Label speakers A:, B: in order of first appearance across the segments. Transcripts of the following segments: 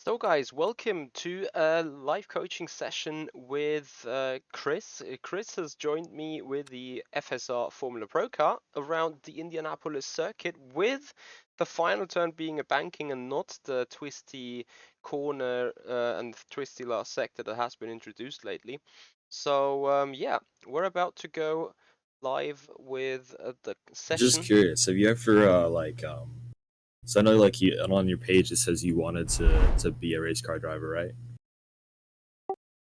A: So guys, welcome to a live coaching session with Kris. Kris has joined me with the FSR Formula Pro car around the Indianapolis circuit, with the final turn being a banking and not the twisty corner and twisty last sector that has been introduced lately. So yeah, we're about to go live with the
B: Just
A: session.
B: curious, have you ever so I know like you on your page it says you wanted to be a race car driver, right?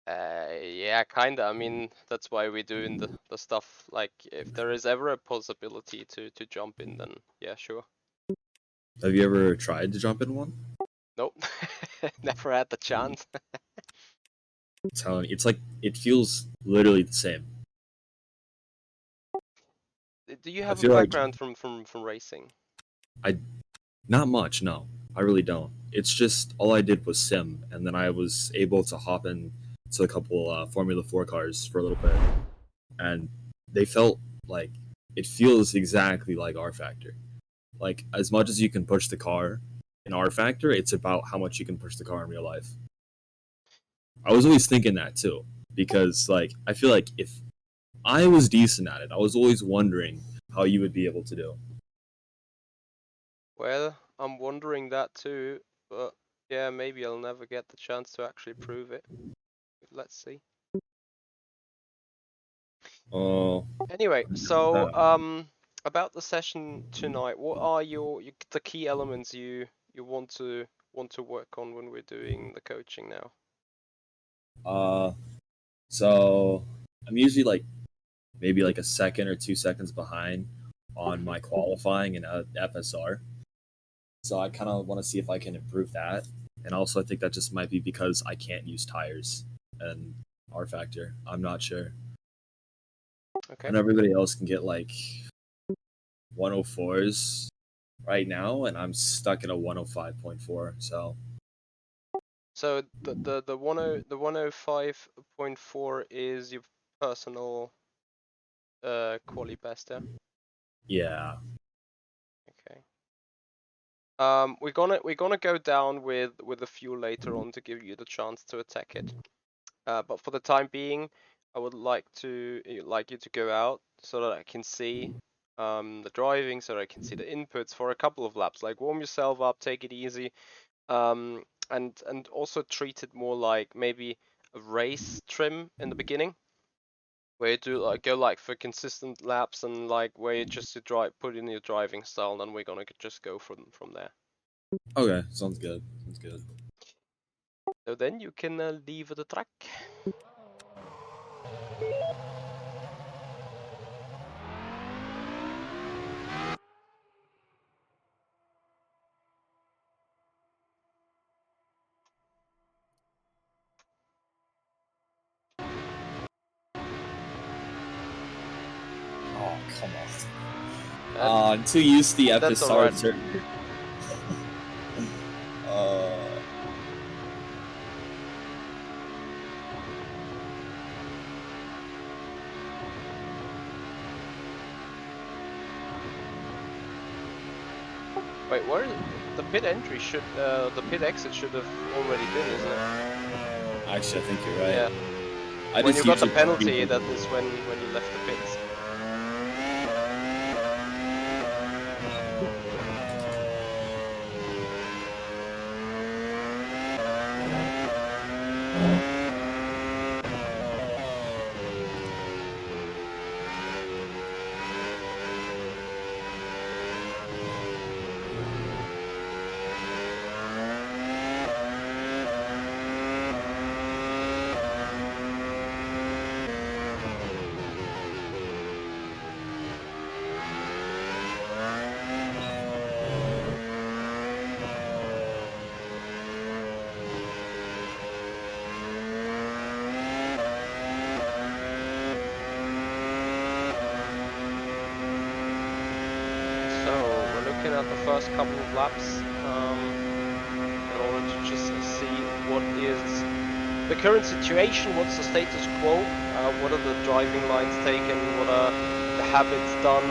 A: Yeah, kinda. I mean, that's why we're doing the stuff. Like, if there is ever a possibility to jump in, then yeah, sure.
B: Have you ever tried to jump in one?
A: Nope, never had the chance.
B: I'm telling you, it's like it feels literally the same.
A: Do you
B: I
A: have a
B: feel like
A: background from racing?
B: I not much, no. I really don't. It's just all I did was sim, and then I was able to hop in to a couple Formula 4 cars for a little bit, and they felt like it feels exactly like rFactor. Like as much as you can push the car in rFactor, it's about how much you can push the car in real life. I was always thinking that too, because like I feel like if I was decent at it, I was always wondering how you would be able to do.
A: Well, I'm wondering that too, but yeah, maybe I'll never get the chance to actually prove it. Let's see.
B: Oh,
A: Anyway, so
B: uh,
A: about the session tonight, what are the key elements you want to work on when we're doing the coaching now?
B: uh, so I'm usually like maybe like a second or 2 seconds behind on my qualifying in FSR. So I kind of want to see if I can improve that. And also, I think that just might be because I can't use tires and rFactor. I'm not sure.
A: Okay.
B: And everybody else can get like 104s right now, and I'm stuck at a 105.4.
A: So the 105.4 is your personal quali best, yeah?
B: Yeah.
A: Okay. We're gonna go down with the fuel later on to give you the chance to attack it. But for the time being, I would like you to go out so that I can see the driving, so that I can see the inputs for a couple of laps. Like, warm yourself up, take it easy, and also treat it more like maybe a race trim in the beginning, where you do like go like for consistent laps, and like where you just to drive, put in your driving style, and then we're gonna just go from there.
B: Okay, sounds good. Sounds good.
A: So then you can leave the track.
B: Oh, come on. I'm too used to the
A: That's
B: FSR
A: alright.
B: turn.
A: Wait, where is the pit entry the pit exit should have already been, isn't it?
B: Actually, I think you're right.
A: Yeah.
B: I
A: When
B: just
A: you got the
B: usually
A: penalty, that is when you left the pits. So we're looking at the first couple of laps in order to just see what is the current situation, what's the status quo, what are the driving lines taken, what are the habits done.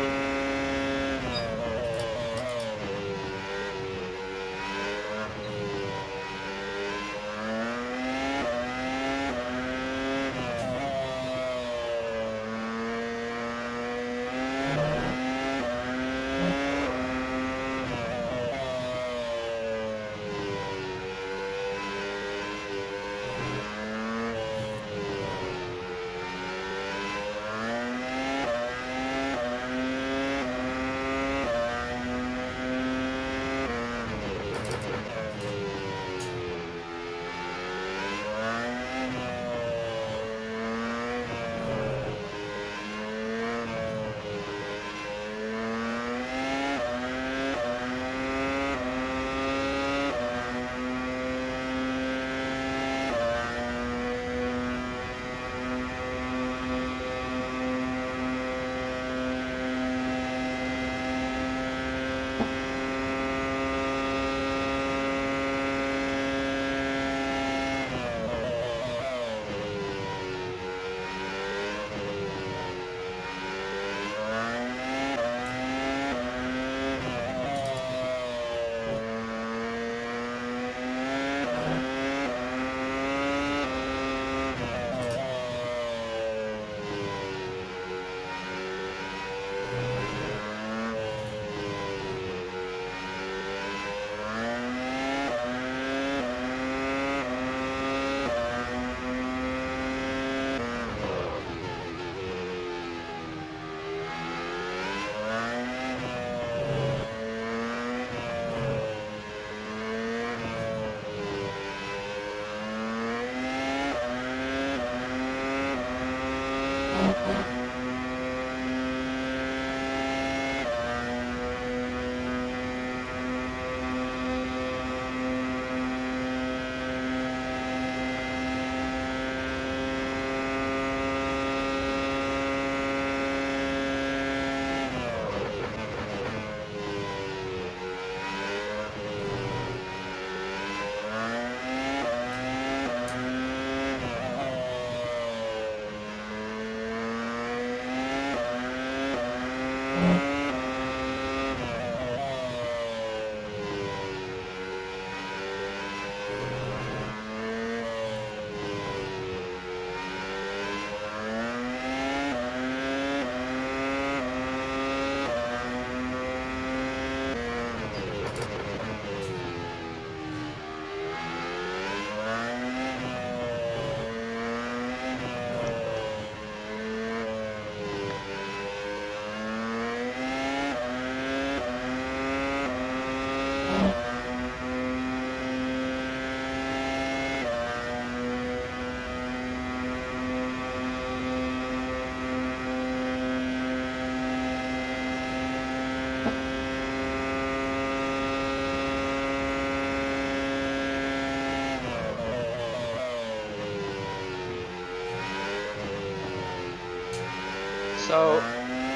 A: So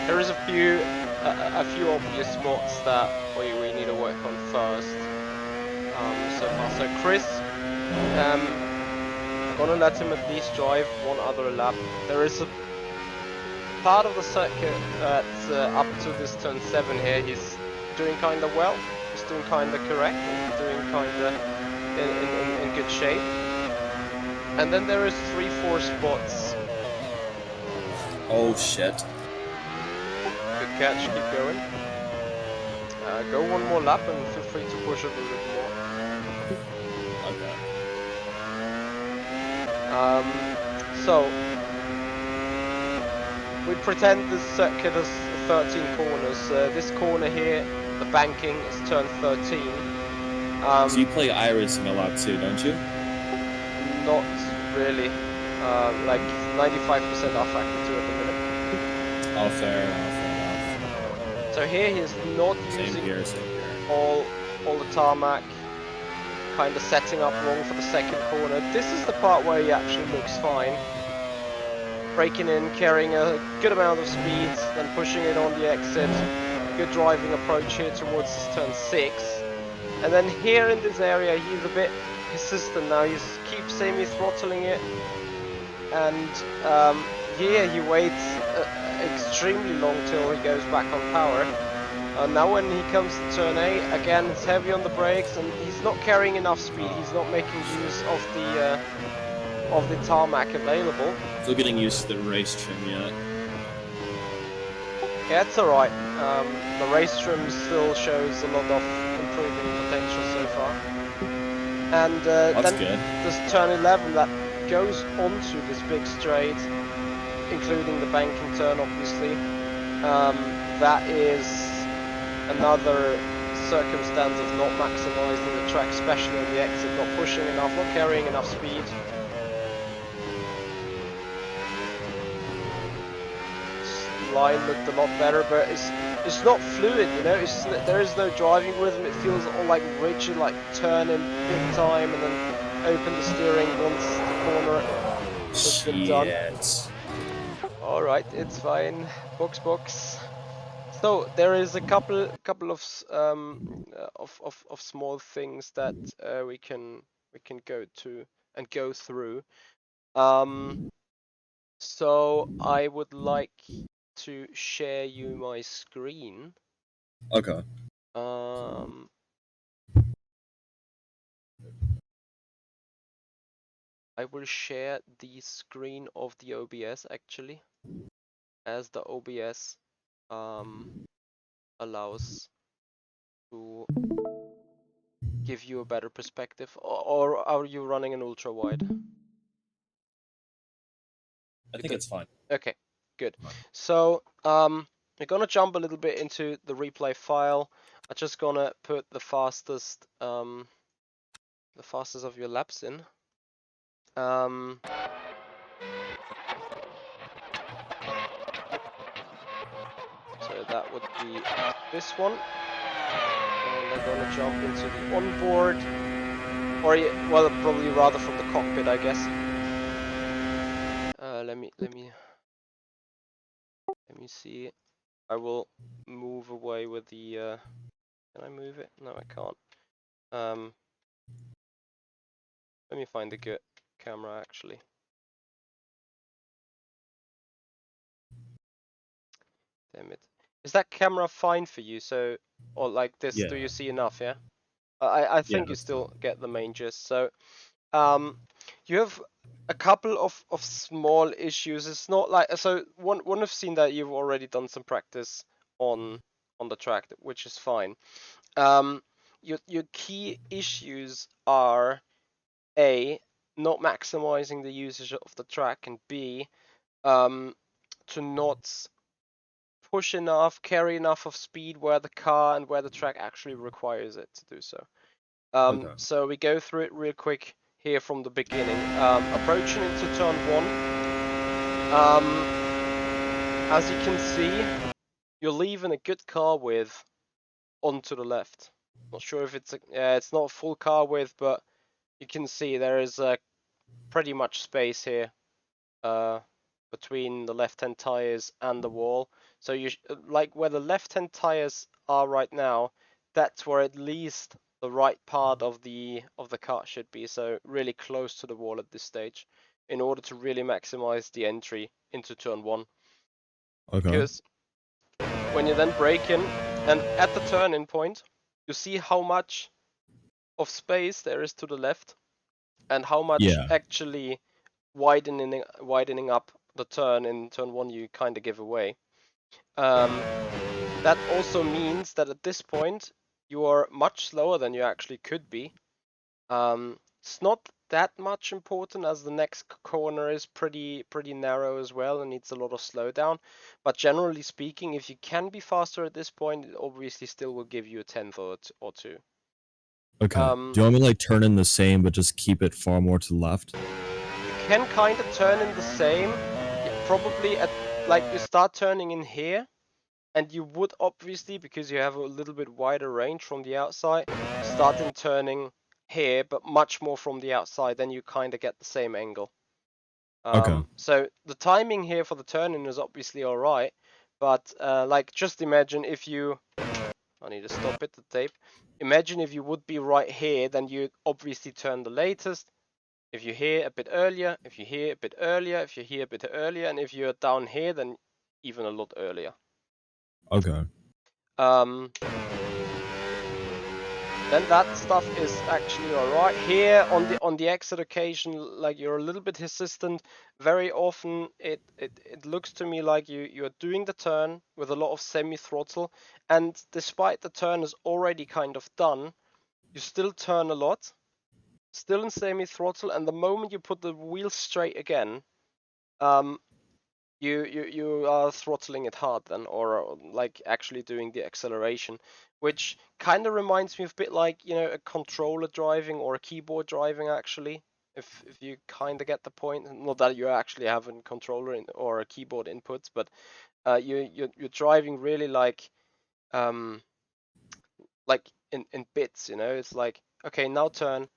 A: there is a few obvious spots that we need to work on first. So far, so Kris, I'm gonna let him at least drive one other lap. There is a part of the circuit that's up to this turn 7 here. He's doing kind of well. He's doing kind of correct and doing kind of in good shape. And then there is 3-4 spots.
B: Oh shit.
A: Good catch, keep going. Go one more lap and feel free to push a little bit more.
B: Okay.
A: So we pretend this circuit has 13 corners. This corner here, the banking, is turn 13.
B: So you play iRacing a lot too, don't you?
A: Not really. Like 95% rFactor 2 at the minute.
B: Oh, fair enough.
A: So here he's not
B: Same here.
A: all the tarmac, kind of setting up wrong for the second corner. This is the part where he actually looks fine. Braking in, carrying a good amount of speed, then pushing it on the exit. Good driving approach here towards this turn 6. And then here in this area he's a bit persistent now. He keeps semi-throttling it. And here he waits extremely long till he goes back on power. Now when he comes to turn 8, again it's heavy on the brakes and he's not carrying enough speed. He's not making use of the tarmac available.
B: Still getting used to the race trim yet.
A: Yeah, it's alright. The race trim still shows a lot of improving potential so far. And
B: That's
A: then
B: good.
A: this turn 11 that goes onto this big straight, including the banking turn obviously. That is another circumstance of not maximizing the track, especially on the exit, not pushing enough, not carrying enough speed. This line looked a lot better, but it's not fluid, you know. There is no driving rhythm. It feels all like rigid, like turn in big time and then open the steering once the corner has been done. All right, it's fine. Box. So there is a couple of small things that we can go to and go through. So I would like to share you my screen.
B: Okay.
A: I will share the screen of the OBS actually, as the OBS allows to give you a better perspective. Or are you running an ultra wide?
B: I think it's fine.
A: Okay, good. So we're gonna jump a little bit into the replay file. I'm just gonna put the fastest of your laps in. So that would be this one. And I'm gonna jump into the onboard, or well, probably rather from the cockpit, I guess. Let me see. I will move away with the. Can I move it? No, I can't. Let me find a good camera actually. Damn it. Is that camera fine for you? So, or like this,
B: Yeah.
A: do you see enough, yeah? I think you still get the main gist. So, you have a couple of small issues. It's not like, so one have seen that you've already done some practice on the track, which is fine. Your key issues are A, not maximizing the usage of the track, and B, to not push enough, carry enough of speed where the car and where the track actually requires it to do so.
B: Okay.
A: So we go through it real quick here from the beginning. Approaching into turn 1. As you can see, you're leaving a good car width onto the left. Not sure if it's it's not full car width, but you can see there is pretty much space here between the left-hand tires and the wall. So like where the left-hand tires are right now, that's where at least the right part of the car should be. So really close to the wall at this stage, in order to really maximize the entry into turn one.
B: Okay.
A: Because when you then brake in, and at the turn-in point, you see how much of space there is to the left, and how much
B: Yeah.
A: actually widening up the turn in turn one you kind of give away. That also means that at this point you are much slower than you actually could be. It's not that much important, as the next corner is pretty narrow as well and needs a lot of slowdown. But generally speaking, if you can be faster at this point, it obviously still will give you a tenth or two.
B: Okay. Do you want me to like turn in the same, but just keep it far more to the left?
A: You can kind of turn in the same. Probably at like you start turning in here, and you would obviously, because you have a little bit wider range from the outside, start in turning here, but much more from the outside. Then you kind of get the same angle.
B: Okay.
A: So the timing here for the turn-in is obviously all right, but like just imagine if you, I need to stop it, the tape. Imagine if you would be right here, then you obviously turn the latest. If you're here a bit earlier, if you're here a bit earlier, if you're here a bit earlier, and if you're down here, then even a lot earlier.
B: Okay.
A: Then that stuff is actually alright. Here on the exit occasion, like you're a little bit hesitant. Very often it looks to me like you're doing the turn with a lot of semi-throttle, and despite the turn is already kind of done, you still turn a lot, still in semi-throttle, and the moment you put the wheel straight again, you are throttling it hard then, or like actually doing the acceleration, which kind of reminds me of a bit like, you know, a controller driving or a keyboard driving actually, if you kind of get the point. Not that you actually have a controller or a keyboard inputs, but you're driving really like in bits, you know. It's like, okay, now turn,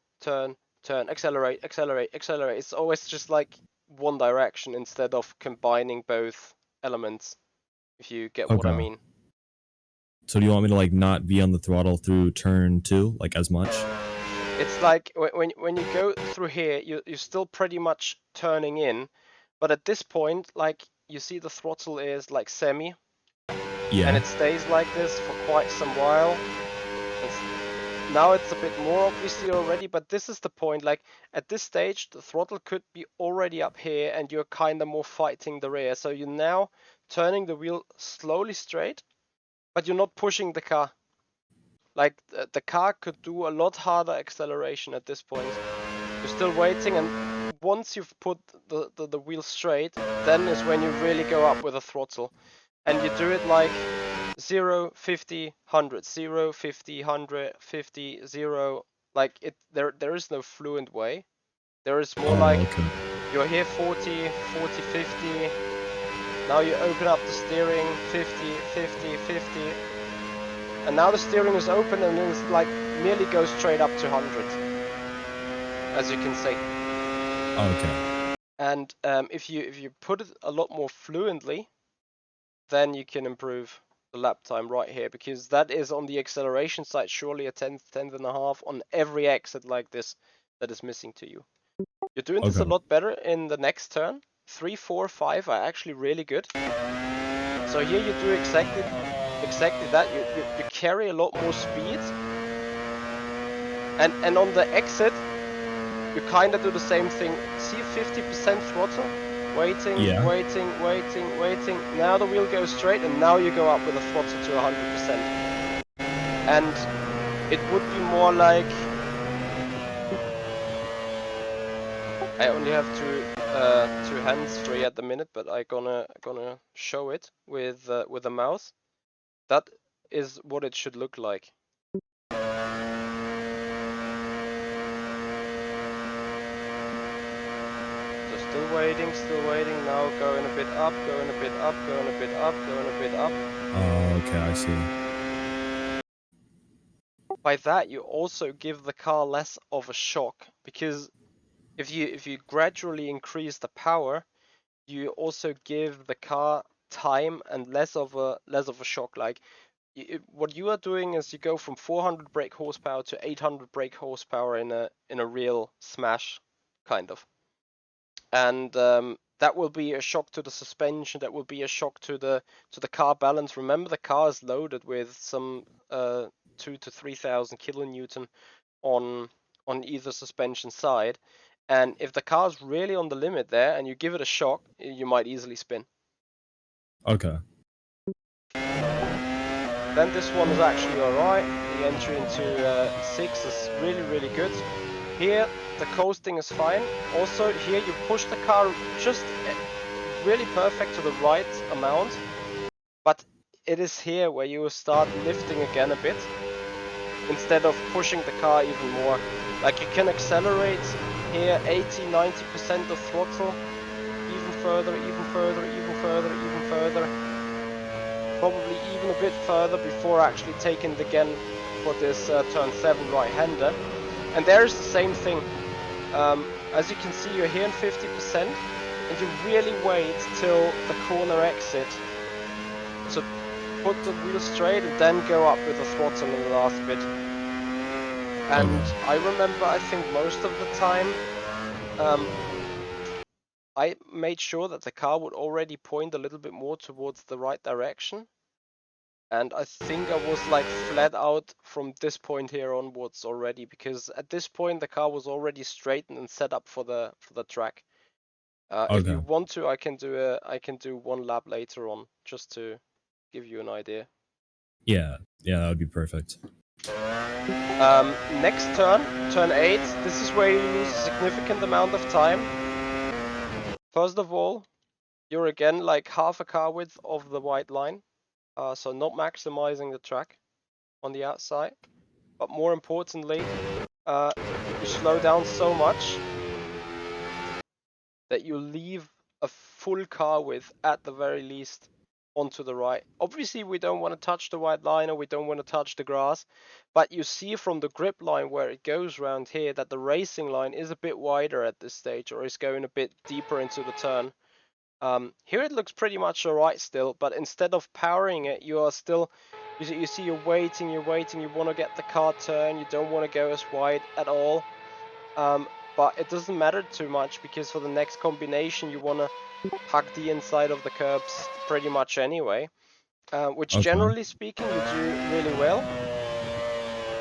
A: accelerate, accelerate, accelerate. It's always just like one direction instead of combining both elements, if you get what I
B: Okay.
A: mean.
B: So do you want me to like not be on the throttle through turn 2 like as much?
A: It's like when you go through here, you're still pretty much turning in, but at this point, like you see the throttle is like semi, and
B: Yeah.
A: it stays like this for quite some while. Now it's a bit more obviously already, but this is the point. Like at this stage, the throttle could be already up here, and you're kind of more fighting the rear. So you're now turning the wheel slowly straight, but you're not pushing the car. Like the car could do a lot harder acceleration at this point. You're still waiting, and once you've put the wheel straight, then is when you really go up with a throttle, and you do it like 0, 50, 100, 0, 50, 100, 50, 0. Like there is no fluent way. There is more like
B: Oh, okay.
A: you're here 40, 40, 50. Now you open up the steering, 50, 50, 50. And now the steering is open, and it's like nearly goes straight up to 100, as you can see.
B: Okay.
A: And if you put it a lot more fluently, then you can improve the lap time right here, because that is on the acceleration side surely a tenth and a half on every exit like this that is missing to you. You're doing this a
B: Okay.
A: lot better in the next turn. 3, 4, 5 are actually really good. So here you do exactly that. You carry a lot more speed, and on the exit you kind of do the same thing. See 50% throttle? Waiting,
B: Yeah.
A: waiting, waiting, waiting. Now the wheel goes straight, and now you go up with a throttle to 100%. And it would be more like, I only have two hands free at the minute, but I gonna show it with the mouse. That is what it should look like. So still waiting. Now going a bit up, going a bit up, going a bit up, going a bit up.
B: Oh, okay, I see.
A: By that you also give the car less of a shock, because if you gradually increase the power, you also give the car time and less of a shock. Like what you are doing is you go from 400 brake horsepower to 800 brake horsepower in a real smash, kind of. And that will be a shock to the suspension. That will be a shock to the car balance. Remember, the car is loaded with some 2 to 3,000 kilonewton on either suspension side, and if the car's really on the limit there and you give it a shock, you might easily spin.
B: Okay.
A: Then this one is actually alright. The entry into 6 is really good. Here the coasting is fine. Also here you push the car just really perfect to the right amount, but it is here where you start lifting again a bit instead of pushing the car even more. Like you can accelerate here 80-90% of throttle, even further, even further, even further, even further, probably even a bit further before actually taking the again for this turn 7 right-hander. And there's the same thing. As you can see, you're here in 50% and you really wait till the corner exit to put the wheel straight and then go up with the throttle in the last bit. And I remember, I think most of the time, I made sure that the car would already point a little bit more towards the right direction. And I think I was like flat out from this point here onwards already, because at this point the car was already straightened and set up for the track. If you want to, I can do one lap later on just to give you an idea.
B: Yeah, that would be perfect.
A: Next turn 8, this is where you lose a significant amount of time. First of all, you're again like half a car width of the white line, so not maximizing the track on the outside. But more importantly, you slow down so much that you leave a full car width at the very least onto the right. Obviously we don't want to touch the white line, or we don't want to touch the grass, but you see from the grip line where it goes around here that the racing line is a bit wider at this stage, or is going a bit deeper into the turn. Here it looks pretty much alright still, but instead of powering it, you are still, you see you're waiting, you want to get the car turn, you don't want to go as wide at all. But it doesn't matter too much, because for the next combination you want to hug the inside of the curbs pretty much anyway, which generally speaking you do really well.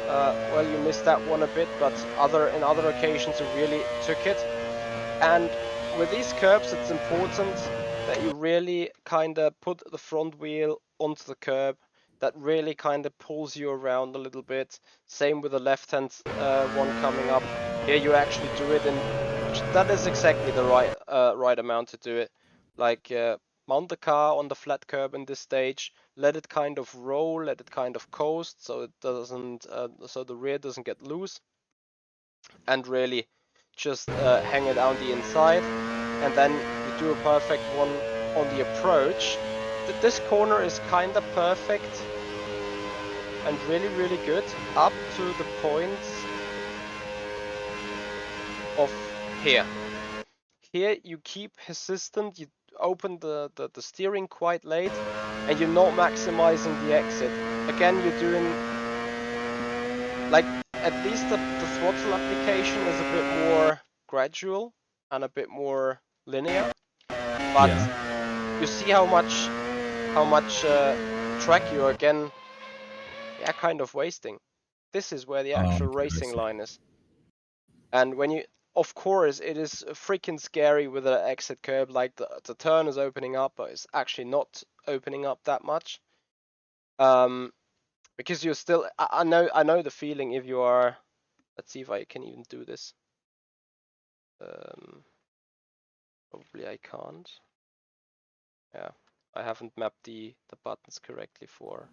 A: Well, you missed that one a bit, but in other occasions you really took it. And with these curbs it's important that you really kind of put the front wheel onto the curb. That really kind of pulls you around a little bit. Same with the left hand one coming up. Here you actually do it, and that is exactly the right amount to do it. Like mount the car on the flat curb in this stage, let it kind of roll, let it kind of coast, so it doesn't, so the rear doesn't get loose, and really just hang it on the inside, and then you do a perfect one on the approach. This corner is kind of perfect and really good up to the point of here. Here you keep hesitant, you open the steering quite late, and you're not maximizing the exit. Again, you're doing, like, at least the throttle application is a bit more gradual and a bit more linear, but you see how much track you're again kind of wasting. This is where the actual racing line is. And when you, of course, it is freaking scary with an exit curb. Like the turn is opening up, but it's actually not opening up that much. Because you're still, I know the feeling if you are. Let's see if I can even do this. Probably I can't. Yeah, I haven't mapped the buttons correctly for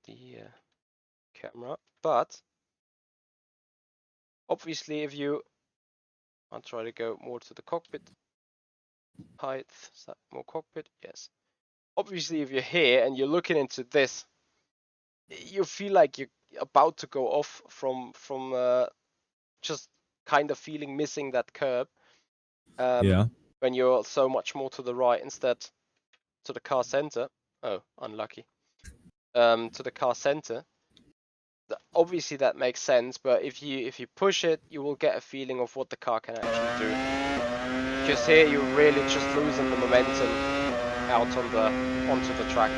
A: the camera, but obviously if you, I'll try to go more to the cockpit height. Is that more cockpit? Yes. Obviously if you're here and you're looking into this, you feel like you're about to go off from just kind of feeling missing that curb.
B: Yeah.
A: When you're so much more to the right instead to the car center. Oh, unlucky. To the car center. Obviously that makes sense, but if you push it, you will get a feeling of what the car can actually do. Because here you're really just losing the momentum out onto the track.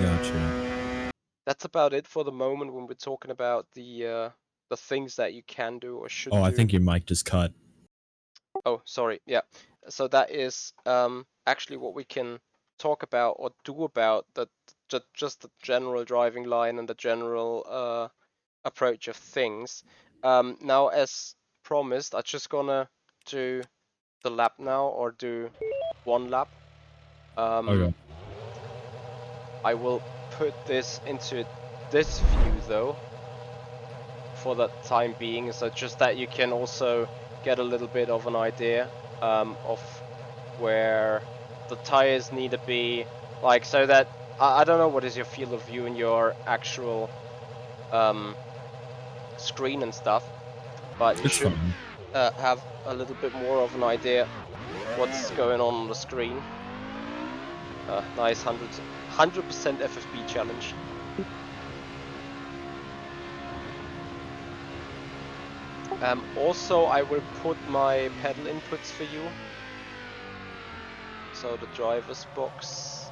B: Gotcha.
A: That's about it for the moment when we're talking about the things that you can do or should
B: Oh, I
A: do.
B: think your mic just cut.
A: Oh, sorry. Yeah. So that is actually what we can talk about or do about just the general driving line and the general approach of things. Now, as promised, I'm just gonna do the lap now, or do one lap.
B: Okay.
A: I will put this into this view though, for the time being, so just that you can also get a little bit of an idea of where the tires need to be, like, so that I don't know what is your field of view in your actual screen and stuff, but you
B: It's
A: should
B: fine.
A: have a little bit more of an idea what's going on the screen. Nice 100% FFB challenge. Also, I will put my pedal inputs for you. So the driver's box.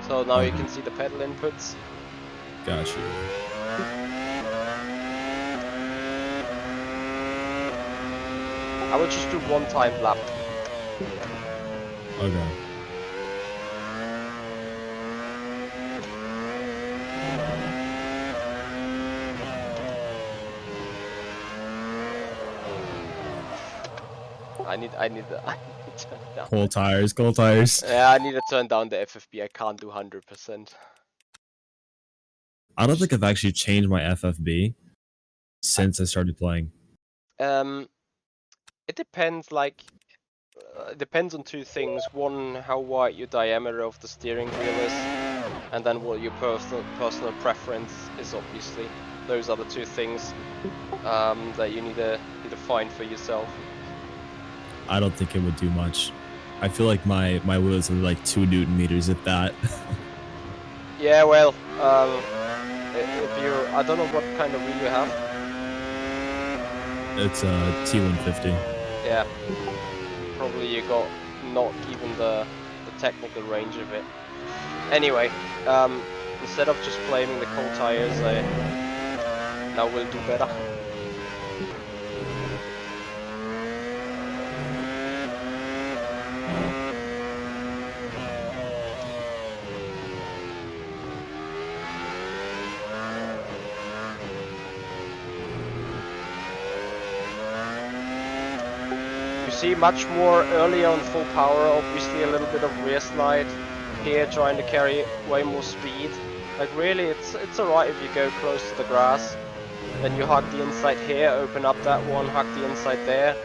A: So now you can see the pedal inputs.
B: Gotcha.
A: I will just do one time lap.
B: Okay.
A: I need to turn down.
B: Cold tires, cold tires.
A: Yeah, I need to turn down the FFB. I can't do 100%.
B: I don't think I've actually changed my FFB since I started playing.
A: It depends. Like, it depends on two things. One, how wide your diameter of the steering wheel is, and then what your personal preference is. Obviously, those are the two things that you need to find for yourself.
B: I don't think it would do much. I feel like my wheels are like 2 Newton meters at that.
A: Yeah, well, if you, I don't know what kind of wheel you have.
B: It's a T150.
A: Yeah, probably you got not even the technical range of it. Anyway, instead of just blaming the cold tires, now we'll do better. See much more earlier on full power, obviously a little bit of rear slide here, trying to carry way more speed. Like really, it's alright if you go close to the grass, then you hug the inside here, open up that one, hug the inside there,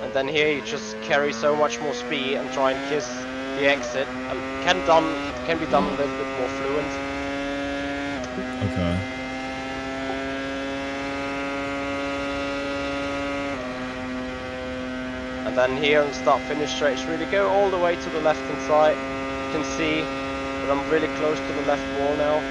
A: and then here you just carry so much more speed and try and kiss the exit. And can be done a little bit more fluent.
B: Okay.
A: And then here on start finish straight, really go all the way to the left hand side. You can see that I'm really close to the left wall now.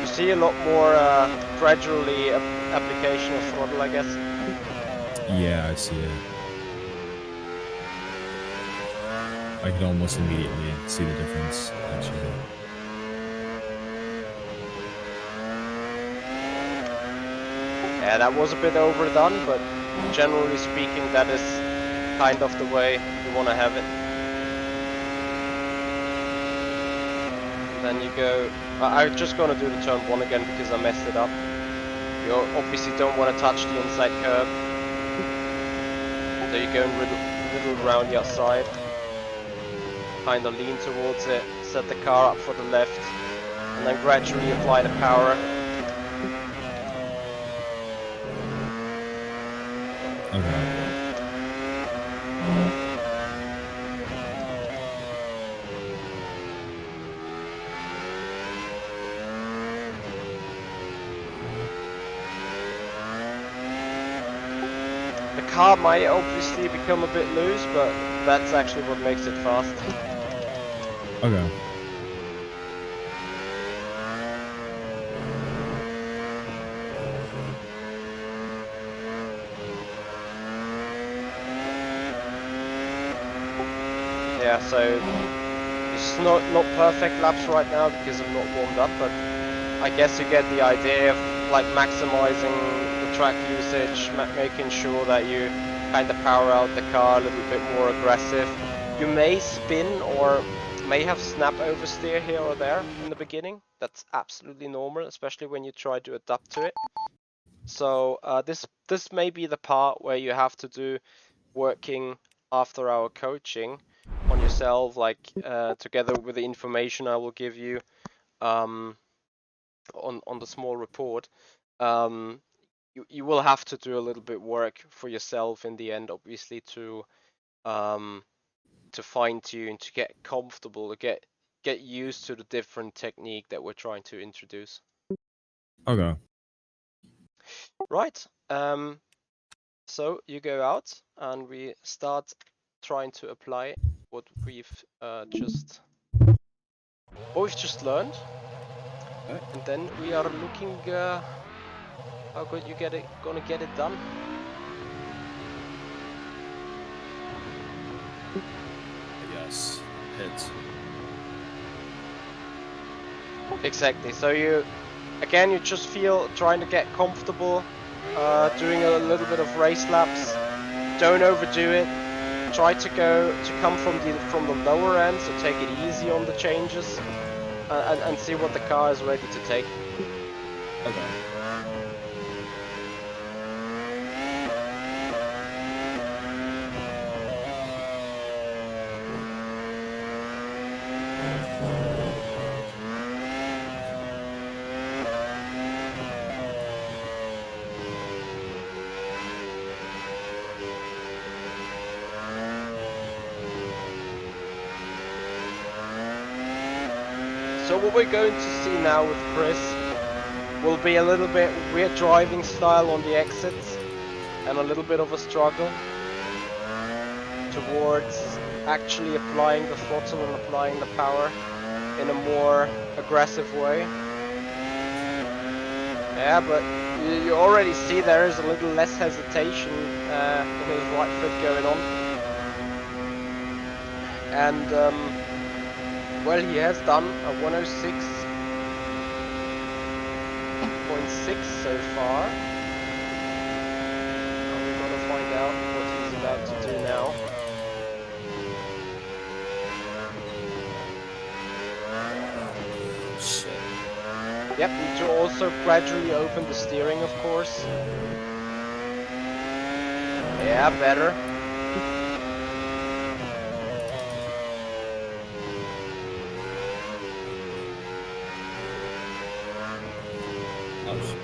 A: See a lot more gradually application of throttle, I guess.
B: Yeah, I see it. I can almost immediately see the difference, actually.
A: Yeah, that was a bit overdone, but generally speaking, that is kind of the way you want to have it. And then you go. I'm just gonna do the turn 1 again because I messed it up. You obviously don't want to touch the inside curb. So you're going a little around the outside, kind of lean towards it, set the car up for the left, and then gradually apply the power.
B: Okay.
A: The car might obviously become a bit loose, but that's actually what makes it fast.
B: Okay.
A: Yeah, so it's not perfect laps right now because I'm not warmed up, but I guess you get the idea of like maximizing the track usage, making sure that you kind of power out the car a little bit more aggressive. You may spin or may have snap oversteer here or there in the beginning. That's absolutely normal, especially when you try to adapt to it. So this may be the part where you have to do working after our coaching on yourself, like together with the information I will give you on the small report. You will have to do a little bit work for yourself in the end, obviously, to fine tune, to get comfortable, to get used to the different technique that we're trying to introduce.
B: Okay.
A: Right. So you go out and we start trying to apply what we've just learned, and then we are looking how good you gonna get it done.
B: Yes. Hit.
A: Exactly. So you just feel trying to get comfortable, doing a little bit of race laps. Don't overdo it. Try to come from the lower end, so take it easy on the changes, and see what the car is ready to take.
B: Okay.
A: So what we're going to see now with Kris will be a little bit weird driving style on the exits, and a little bit of a struggle towards actually applying the throttle and applying the power in a more aggressive way. Yeah, but you already see there is a little less hesitation in his right foot going on. And well, he has done a 106.6 so far. And we're gonna find out what he's about to do now.
B: Shit.
A: Yep, need to also gradually open the steering, of course. Yeah, better.
B: Oh shit.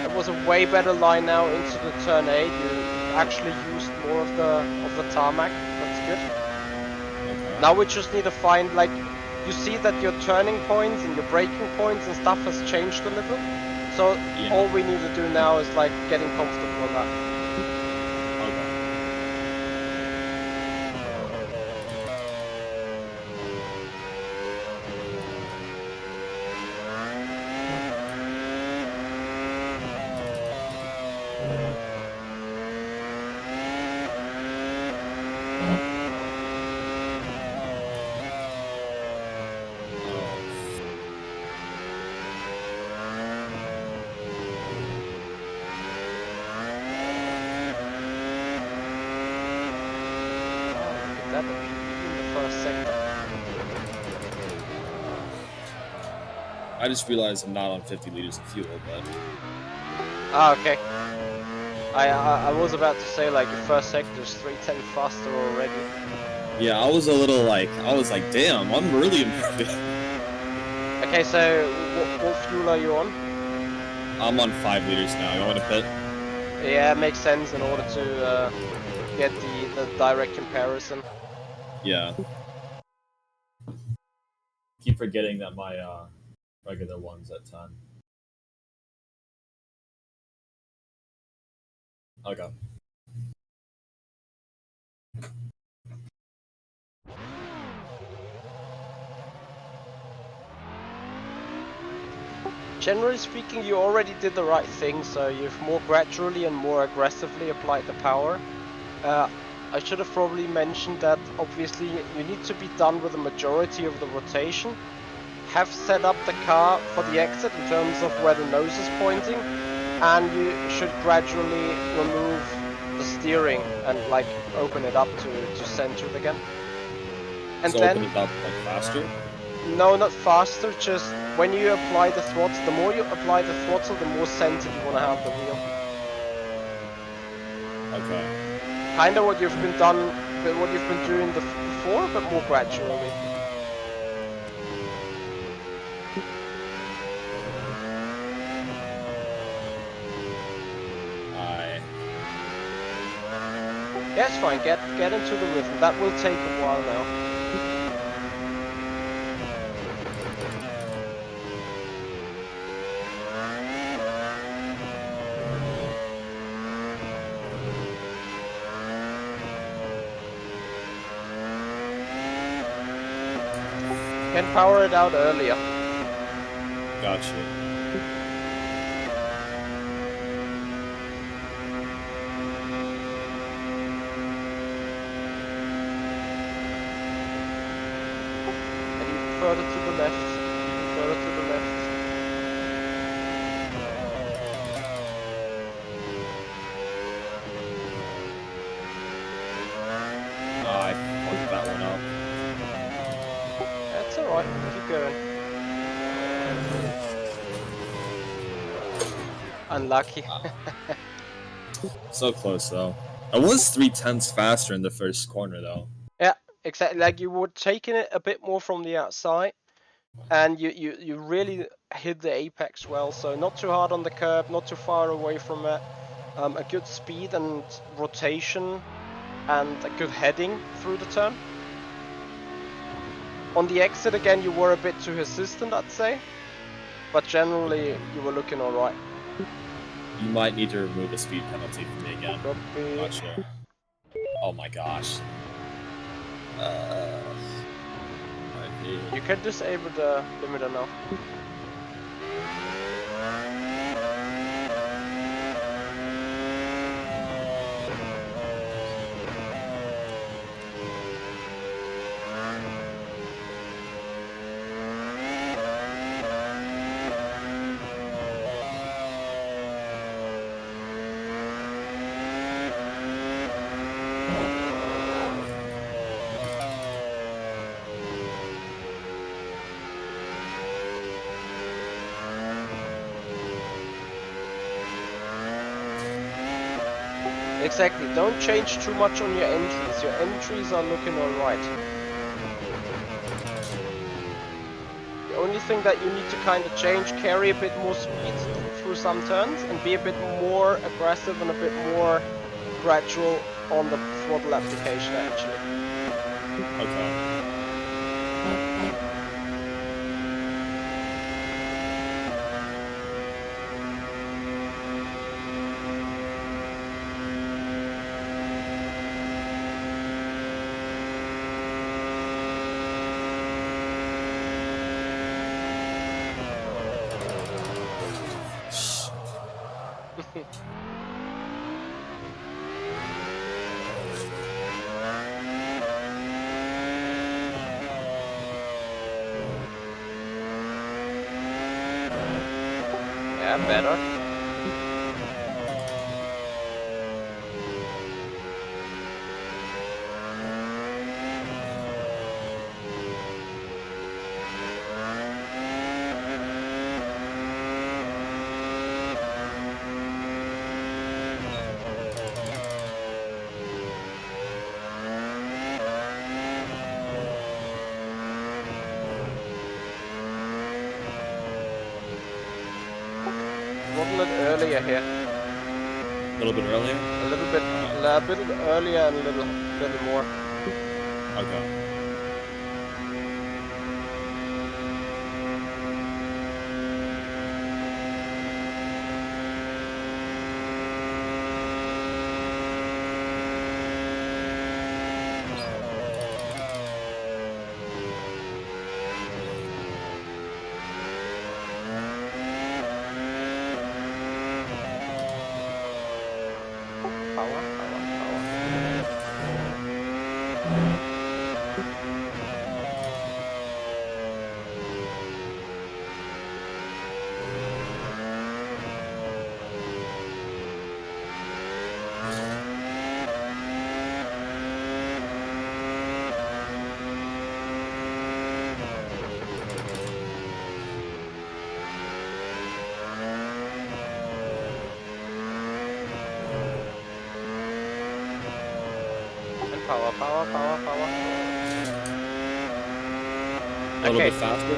A: It was a way better line now into the turn 8. You actually used more of the tarmac. That's good.
B: Okay.
A: Now we just need to find, like, you see that your turning points and your braking points and stuff has changed a little. So
B: Yeah.
A: all we need to do now is like getting comfortable on that.
B: Okay.
A: had a PB in the first sector.
B: I just realized I'm not on 50 liters of fuel, but...
A: Ah, okay. I was about to say, like, your first sector is 310 faster already.
B: Yeah, I was like, damn, I'm really improving.
A: Okay, so what fuel are you on?
B: I'm on 5 liters now. You want me to pit?
A: Yeah, it makes sense in order to get the direct comparison.
B: Yeah. Keep forgetting that my regular one's at 10. Okay.
A: Generally speaking, you already did the right thing, so you've more gradually and more aggressively applied the power. I should have probably mentioned that obviously you need to be done with the majority of the rotation. Have set up the car for the exit in terms of where the nose is pointing, and you should gradually remove the steering and like open it up to center it again. And
B: So
A: then
B: open it up like faster?
A: no, not faster, just when you apply the throttle, the more you apply the throttle, the more centered you want to have the wheel.
B: Okay.
A: Kind of what you've been doing before, but more gradually. Yeah, it's fine. Get into the rhythm. That will take a while now. Can power it out earlier.
B: Gotcha.
A: Further to the left, even further to the left.
B: I fucked that one up.
A: That's alright, keep going. Unlucky.
B: So close though. I was 3/10 faster in the first corner though.
A: Yeah, exactly. Like you were taking it a bit more from the outside, and you really hit the apex well. So not too hard on the curb, not too far away from it. A good speed and rotation, and a good heading through the turn. On the exit again, you were a bit too hesitant, I'd say, but generally you were looking all right.
B: You might need to remove a speed penalty for me again.
A: Copy.
B: Gotcha. Oh my gosh.
A: You can disable the limiter now. Exactly, don't change too much on your entries. Your entries are looking alright. The only thing that you need to kind of change, carry a bit more speed through some turns and be a bit more aggressive and a bit more gradual on the throttle application actually.
B: Okay.
A: Yeah, better. throttle it earlier here.
B: A little bit earlier?
A: A little bit earlier and a little more.
B: Okay.
A: Power.
B: A little bit faster?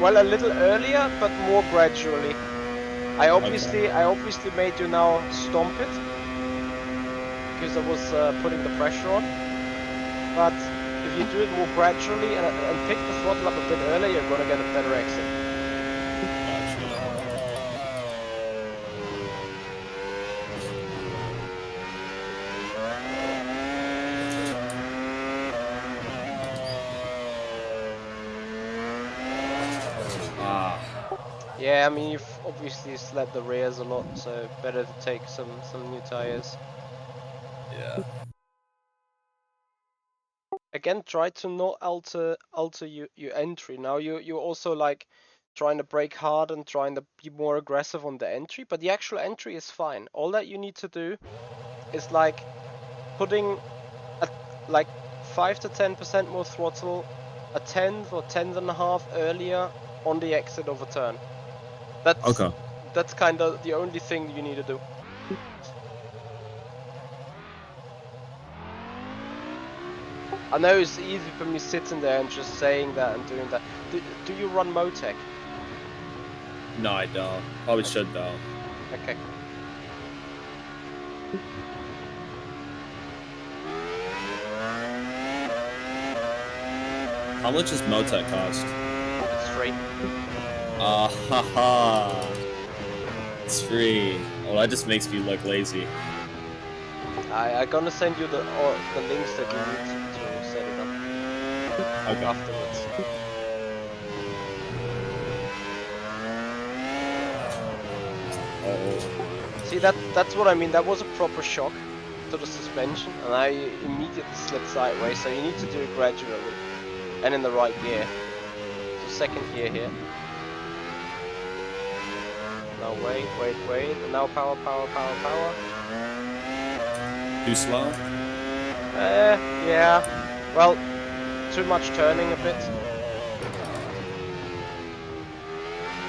A: Well, a little earlier, but more gradually. I obviously made you now stomp it because I was putting the pressure on. But if you do it more gradually and pick the throttle up a bit earlier, you're gonna get a better exit. Yeah, I mean you've obviously slid the rears a lot, so better to take some new tires.
B: Yeah.
A: Again, try to not alter your entry. Now you're also like trying to brake hard and trying to be more aggressive on the entry, but the actual entry is fine. All that you need to do is like putting like 5 to 10% more throttle, a tenth or tenth and a half earlier on the exit of a turn. That's kind of the only thing you need to do. I know it's easy for me sitting there and just saying that and doing that. Do you run Motec?
B: No, I don't. Probably should though.
A: Okay.
B: How much does Motec cost?
A: It's free.
B: Haha. It's free. Well, that just makes me look lazy.
A: I'm gonna send you the links that you need to set it up.
B: Okay.
A: Afterwards.
B: Oh.
A: See, that's what I mean. That was a proper shock to the suspension, and I immediately slid sideways. So you need to do it gradually and in the right gear. So second gear here. Now wait, and now power.
B: Too slow?
A: Yeah. Well, too much turning a bit.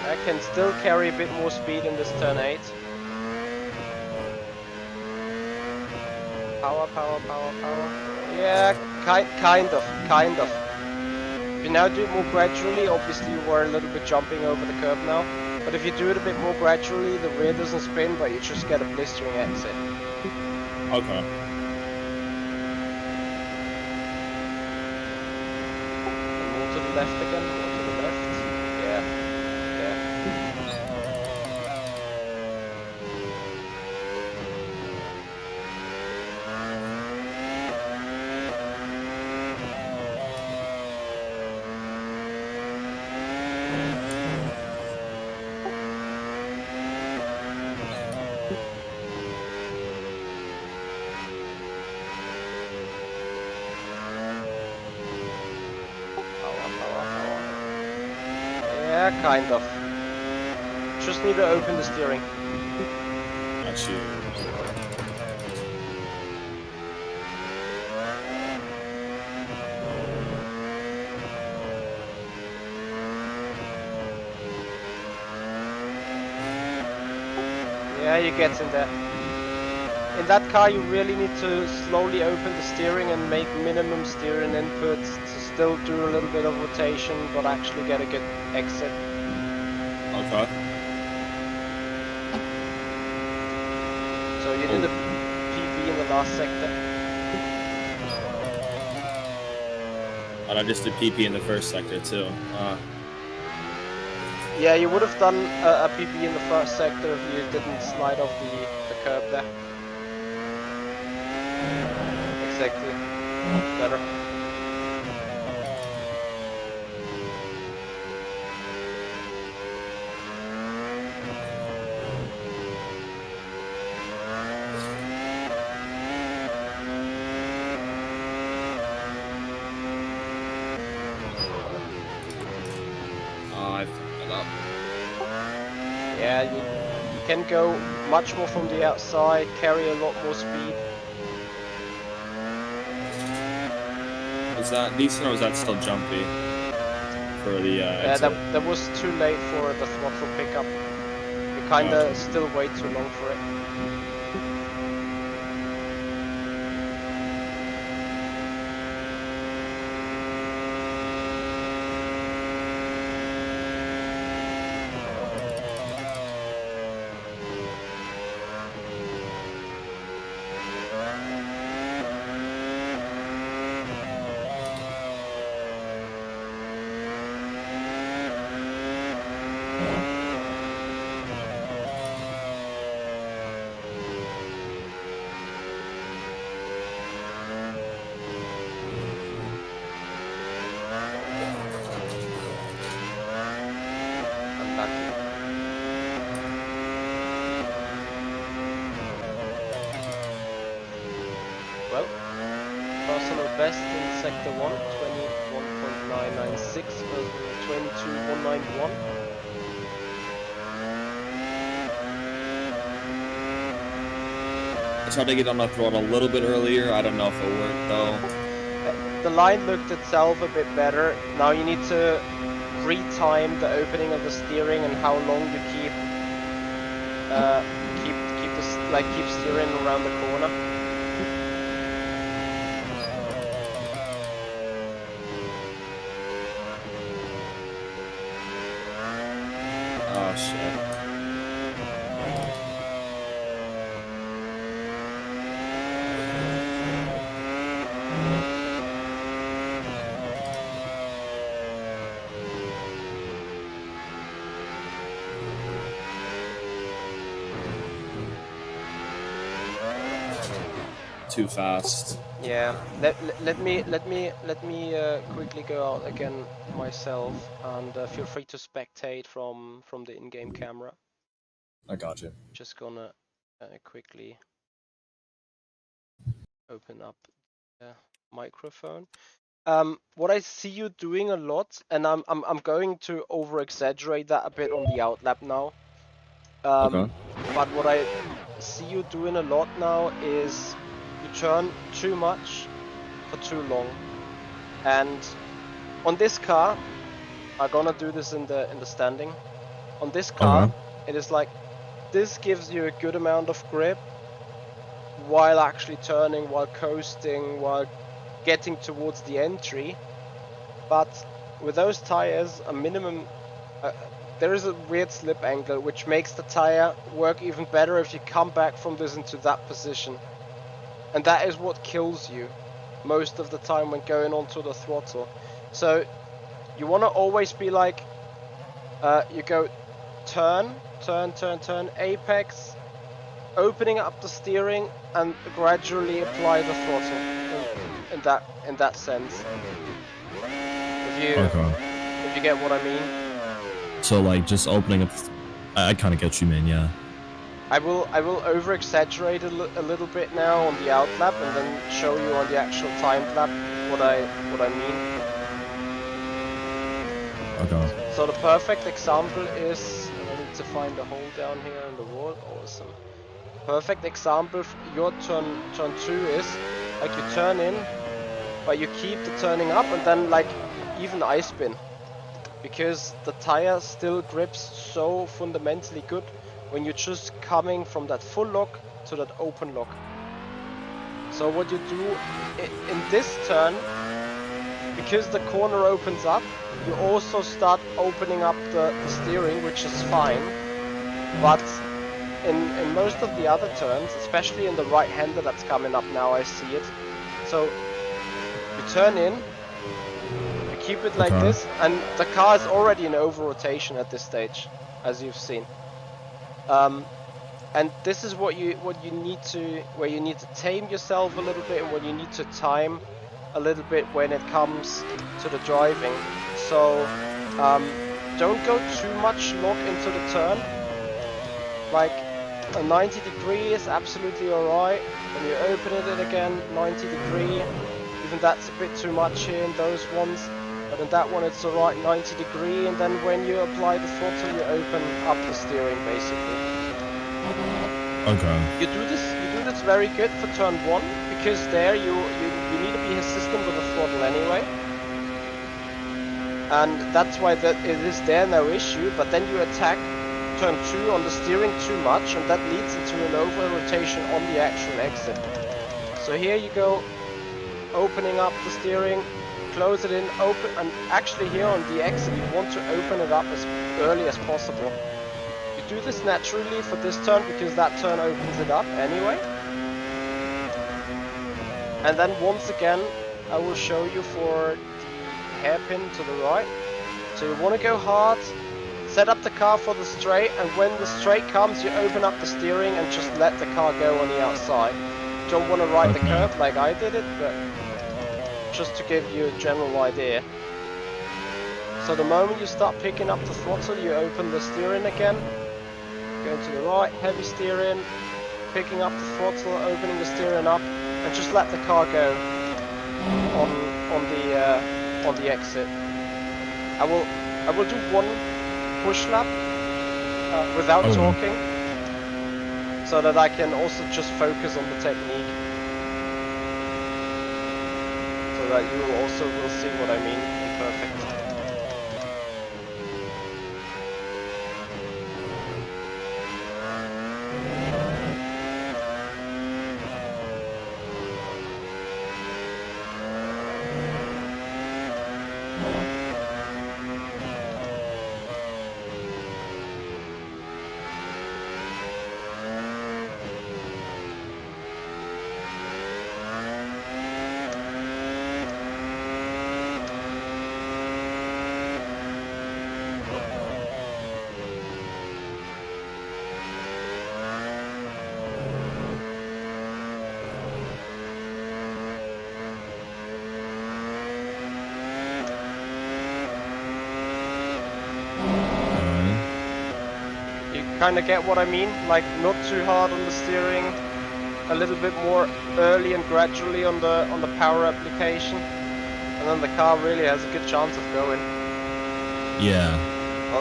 A: I can still carry a bit more speed in this turn 8. Power. Yeah, kind of. If you now do it more gradually, obviously you were a little bit jumping over the curb now. But if you do it a bit more gradually, the rear doesn't spin, but you just get a blistering exit.
B: Okay.
A: And more to the left again, more to the left. Yeah. Yeah, kind of. Just need to open the steering.
B: Got you.
A: Yeah, you get in there. In that car you really need to slowly open the steering and make minimum steering input to still do a little bit of rotation but actually get a good exit.
B: Okay.
A: you did a PB in the last sector.
B: And I just did PP in the first sector too.
A: Yeah, you would have done a PB in the first sector if you didn't slide off the curb there. Exactly. Better.
B: I fucked it up.
A: Yeah, you can go much more from the outside, carry a lot more speed.
B: Was that decent or was that still jumpy? For the exit?
A: That was too late for the throttle pickup. You kinda still way too long for it. Well, personal best in sector 1, 21.996 versus 22.191.
B: I tried to get on the throttle a little bit earlier. I don't know if it worked though.
A: The line looked itself a bit better. Now you need to retime the opening of the steering and how long you keep keep steering around the corner.
B: Oh shit. Too fast.
A: Yeah, let me quickly go out again myself, and feel free to spectate from the in-game camera.
B: I got you.
A: Just gonna quickly open up the microphone. What I see you doing a lot, and I'm going to over exaggerate that a bit on the outlap now.
B: Okay.
A: But what I see you doing a lot now is you turn too much for too long. And on this car, I'm gonna do this in the standing. On this car, it is like this gives you a good amount of grip while actually turning, while coasting, while getting towards the entry. But with those tires, a minimum there is a weird slip angle which makes the tire work even better if you come back from this into that position. And that is what kills you most of the time when going onto the throttle. So you want to always be like, you go turn, apex, opening up the steering and gradually apply the throttle in that sense. If you get what I mean.
B: So like just opening up, I kind of get what you mean, yeah.
A: I will over exaggerate a little bit now on the outlap and then show you on the actual timed lap what I mean.
B: Okay.
A: So the perfect example is, and I need to find a hole down here in the wall. Awesome. Perfect example, your turn 2 is like you turn in, but you keep the turning up and then like even I spin. Because the tire still grips so fundamentally good when you're just coming from that full lock to that open lock. So what you do in this turn, because the corner opens up, you also start opening up the steering, which is fine. But in most of the other turns, especially in the right-hander that's coming up now, I see it. So you turn in, you keep it like this, and the car is already in over rotation at this stage, as you've seen. And this is what you need to, where you need to tame yourself a little bit, and when you need to time a little bit when it comes to the driving. So don't go too much lock into the turn. Like a 90 degree is absolutely alright. When you open it again, 90 degree, even that's a bit too much here in those ones. But in that one it's alright, 90 degree, and then when you apply the throttle, you open up the steering basically.
C: Okay.
A: You do this very good for turn 1, because there you need to be assistant with the throttle anyway. And that's why it is there, no issue, but then you attack turn 2 on the steering too much, and that leads into an over rotation on the actual exit. So here you go, opening up the steering, close it in, open, and actually here on the exit you want to open it up as early as possible. You do this naturally for this turn because that turn opens it up anyway. And then once again I will show you for the hairpin to the right. So you want to go hard, set up the car for the straight, and when the straight comes you open up the steering and just let the car go on the outside. You don't want to ride the curb like I did it, but just to give you a general idea. So the moment you start picking up the throttle, you open the steering again, going to the right, heavy steering, picking up the throttle, opening the steering up, and just let the car go on the exit. I will do one push lap without talking, so that I can also just focus on the technique, so that you will see what I mean in perfect. Kind of get what I mean, like not too hard on the steering, a little bit more early and gradually on the power application, and then the car really has a good chance of going.
C: Yeah.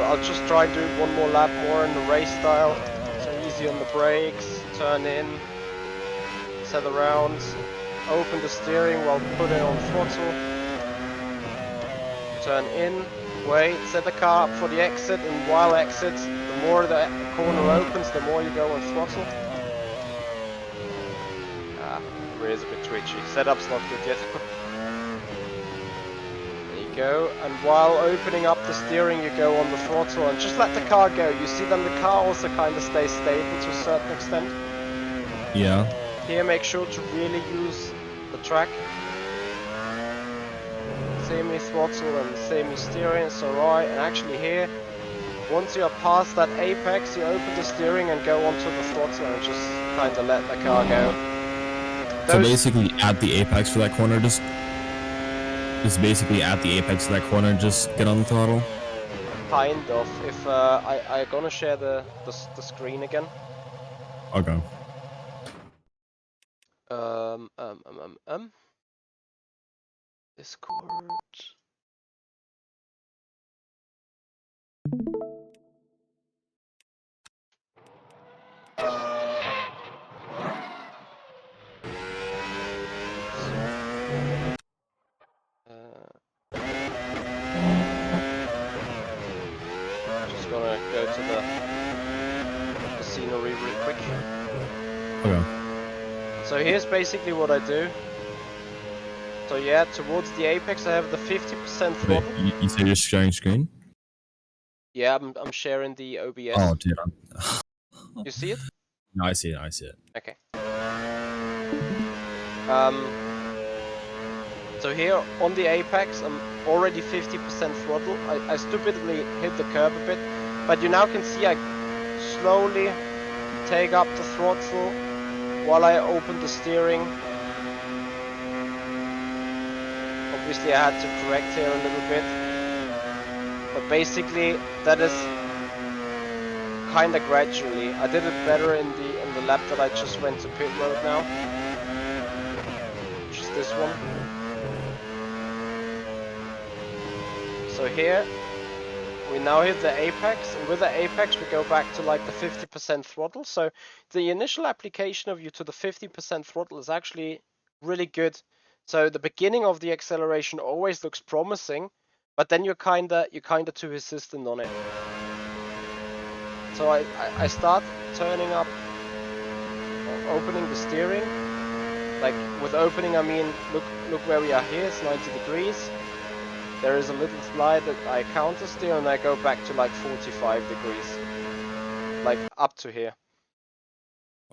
A: I'll just try and do one more lap more in the race style, so easy on the brakes, turn in, set around, open the steering while putting on throttle, turn in, wait, set the car up for the exit, and while exits, the more the corner opens, the more you go on throttle. The rear is a bit twitchy. Setup's not good yet. There you go. And while opening up the steering, you go on the throttle and just let the car go. You see then the car also kind of stays stable to a certain extent.
C: Yeah.
A: Here, make sure to really use the track. Semi-throttle and semi-steering, it's alright. And actually here, once you are past that apex, you open the steering and go onto the throttle and just kind of let the car go.
C: So basically at the apex for that corner, just basically at the apex of that corner, just get on the throttle?
A: Kind of. If I'm gonna share the screen again.
C: Okay.
A: Discord. Just gonna go to the scenery real quick.
C: Okay.
A: So here's basically what I do. So yeah, towards the apex I have the 50% throttle.
C: Wait, you said you're sharing screen?
A: Yeah, I'm sharing the OBS.
C: Oh, dude.
A: You see it?
C: No, I see it. I see it.
A: Okay. So here on the apex, I'm already 50% throttle. I stupidly hit the curb a bit, but you now can see I slowly take up the throttle while I open the steering. Obviously I had to correct here a little bit, but basically that is kinda gradually. I did it better in the lap that I just went to pit road now, which is this one. So here we now hit the apex, and with the apex we go back to like the 50% throttle. So the initial application of you to the 50% throttle is actually really good. So the beginning of the acceleration always looks promising, but then you're kinda too resistant on it. So I start turning up, opening the steering. Like with opening I mean look where we are here, it's 90 degrees. There is a little slide that I counter steer and I go back to like 45 degrees. Like up to here.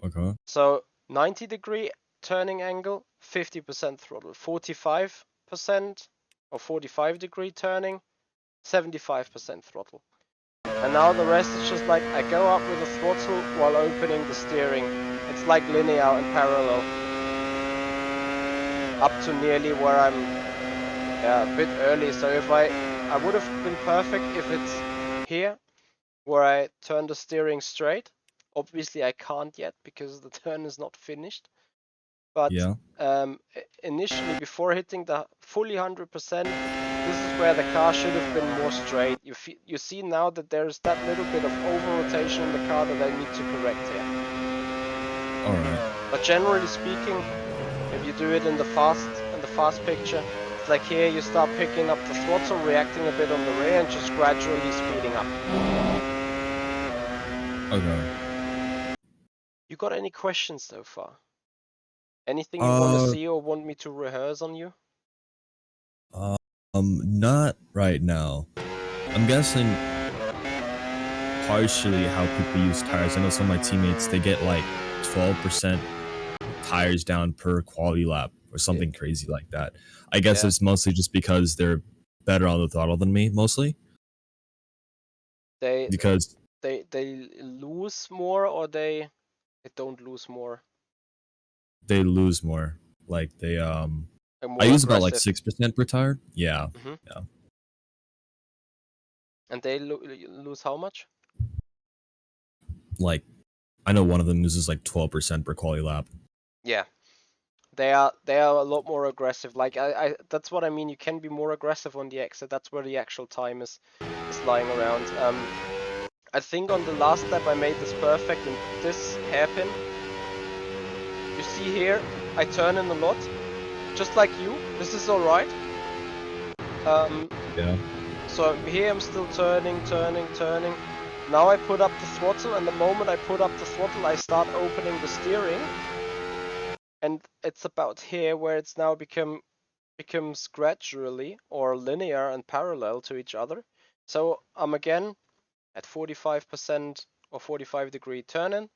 C: Okay.
A: So 90 degree turning angle, 50% throttle. 45% or 45 degree turning, 75% throttle. And now the rest is just like I go up with the throttle while opening the steering. It's like linear and parallel. Up to nearly where I'm a bit early. So if I would have been perfect if it's here where I turn the steering straight. Obviously I can't yet because the turn is not finished. But
C: Yeah.
A: initially before hitting the fully 100%, this is where the car should have been more straight. You see now that there's that little bit of over rotation in the car that I need to correct here.
C: All right.
A: But generally speaking, if you do it in the fast picture, it's like here you start picking up the throttle, reacting a bit on the rear, and just gradually speeding up.
C: Okay.
A: You got any questions so far? Anything you want to see or want me to rehearse on you?
C: Not right now. I'm guessing partially how people use tires. I know some of my teammates, they get like 12% tires down per quality lap or something crazy like that. I guess it's mostly just because they're better on the throttle than me, mostly.
A: They
C: Because
A: lose more or they don't lose more.
C: They lose more. Like they
A: More
C: I use about like
A: aggressive.
C: 6% per tire. Yeah. Yeah.
A: And they lose how much?
C: Like I know one of them loses like 12% per quality lap.
A: Yeah. They are a lot more aggressive. Like I that's what I mean. You can be more aggressive on the exit. That's where the actual time is lying around. I think on the last lap I made this perfect, and this hairpin. You see here, I turn in a lot, just like you. This is all right.
C: Yeah.
A: So here I'm still turning. Now I put up the throttle, and the moment I put up the throttle, I start opening the steering. And it's about here where it's now becomes gradually or linear and parallel to each other. So I'm again at 45% or 45 degree turn-in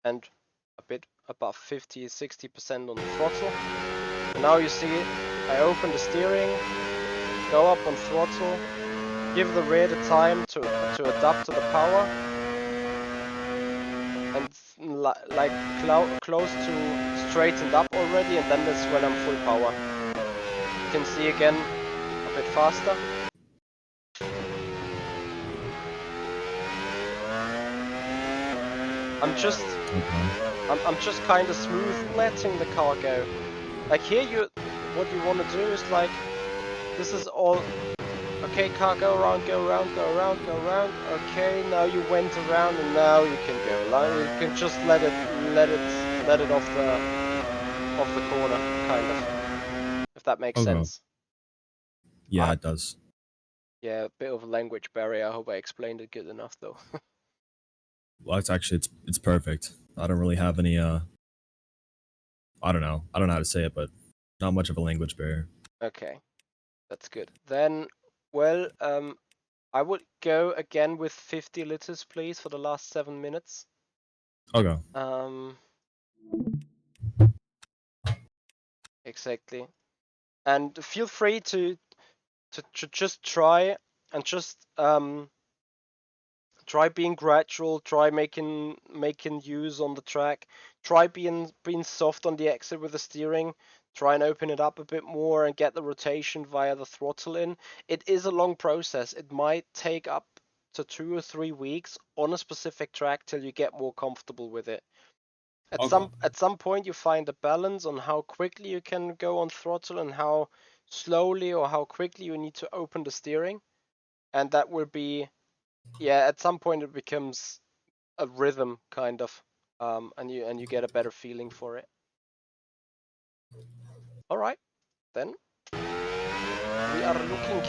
A: and a bit above 50-60% on the throttle. And now you see I open the steering, go up on throttle, give the rear the time to adapt to the power, and like close to straightened up already, and then that's when I'm full power. You can see again a bit faster. I'm just kind of smooth letting the car go. Like here what you want to do is like, this is all, okay, car, go around, okay, now you went around and now you can go. Like, you can just let it off the corner, kind of, if that makes sense.
C: Yeah, it does.
A: Yeah, a bit of a language barrier. I hope I explained it good enough though.
C: Well, it's perfect. I don't really have any I don't know how to say it, but not much of a language barrier.
A: Okay, that's good. Then, well, I would go again with 50 liters, please, for the last 7 minutes.
C: Okay.
A: Exactly. And feel free to just try and just try being gradual, try making use on the track, try being soft on the exit with the steering, try and open it up a bit more and get the rotation via the throttle in. It is a long process. It might take up to 2 or 3 weeks on a specific track till you get more comfortable with it. At some point you find a balance on how quickly you can go on throttle and how slowly or how quickly you need to open the steering, and that will be, yeah, at some point it becomes a rhythm kind of, and you get a better feeling for it. All right, then we are looking.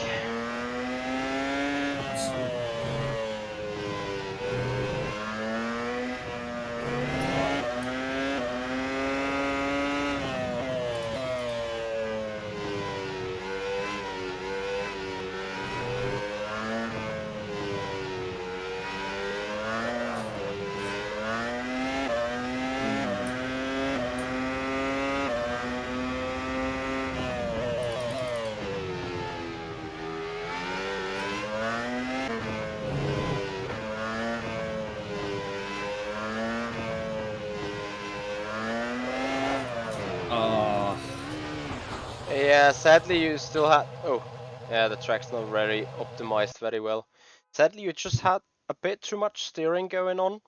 A: Yeah, sadly you still had. Oh, yeah, the track's not very optimized very well. Sadly, you just had a bit too much steering going on,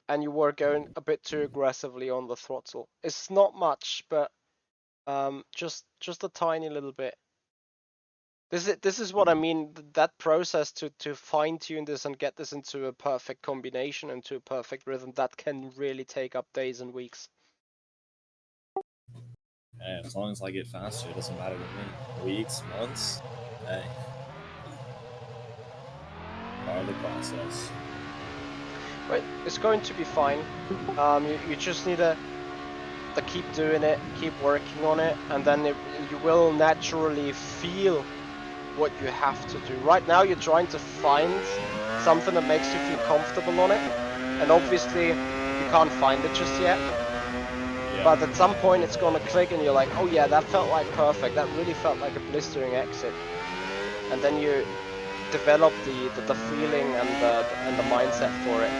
A: and you were going a bit too aggressively on the throttle. It's not much, but just a tiny little bit. This is what I mean. That process to fine tune this and get this into a perfect combination, into a perfect rhythm, that can really take up days and weeks.
B: Hey, as long as I get faster, it doesn't matter to me. Weeks, months, hey. Part of the process.
A: But it's going to be fine. You just need to keep doing it, keep working on it, and then you will naturally feel what you have to do. Right now you're trying to find something that makes you feel comfortable on it, and obviously you can't find it just yet. Yeah. But at some point it's gonna click and you're like, oh yeah, that felt like perfect, that really felt like a blistering exit. And then you develop the feeling and the mindset for it.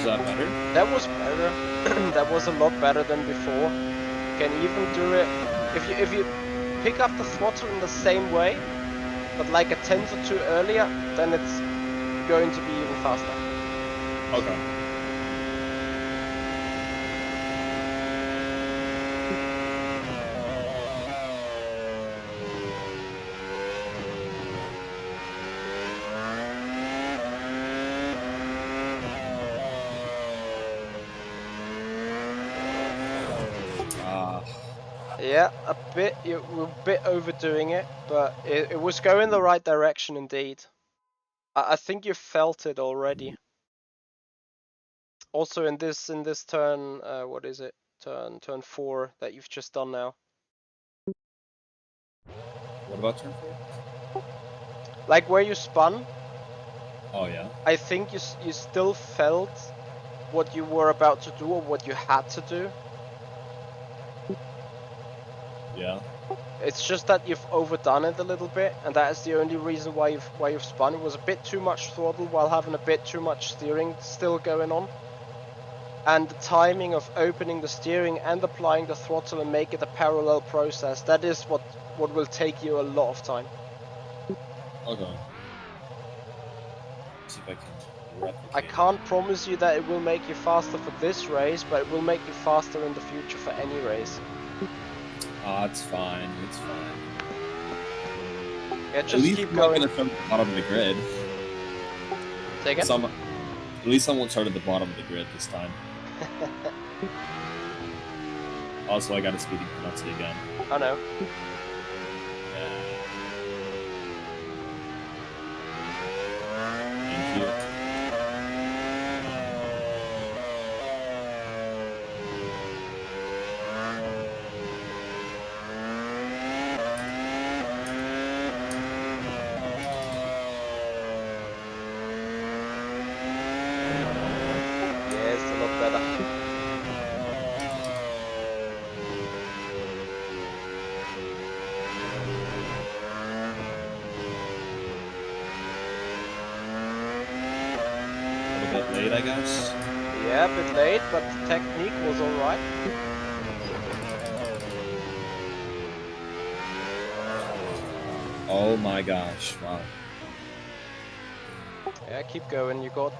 B: Is that better?
A: That was better. That was a lot better than before. You can even do it if you pick up the throttle in the same way, but like a tenth or two earlier, then it's going to be even faster.
B: Okay.
A: Yeah, a bit. You were a bit overdoing it, but it was going the right direction indeed. I think you felt it already. Also in this turn, what is it? Turn 4 that you've just done now.
B: What about turn 4?
A: Like where you spun.
B: Oh yeah.
A: I think you still felt what you were about to do or what you had to do.
B: Yeah.
A: It's just that you've overdone it a little bit, and that is the only reason why you've spun. It was a bit too much throttle while having a bit too much steering still going on. And the timing of opening the steering and applying the throttle and make it a parallel process, that is what will take you a lot of time.
B: Okay. See if I can replicate.
A: I can't promise you that it will make you faster for this race, but it will make you faster in the future for any race.
B: Ah, it's fine. It's fine.
A: Yeah,
B: At
A: just
B: least
A: keep
B: I'm not
A: going.
B: gonna start at the bottom of the grid.
A: Say again?
B: At least I won't start at the bottom of the grid this time. Also, I got a speeding penalty again.
A: I know.
B: Thank you.
A: Yeah, it's a lot better.
B: A little bit late, I guess.
A: Yeah, a bit late, but the technique was alright.
B: Oh my gosh! Wow.
A: Yeah, keep going. You got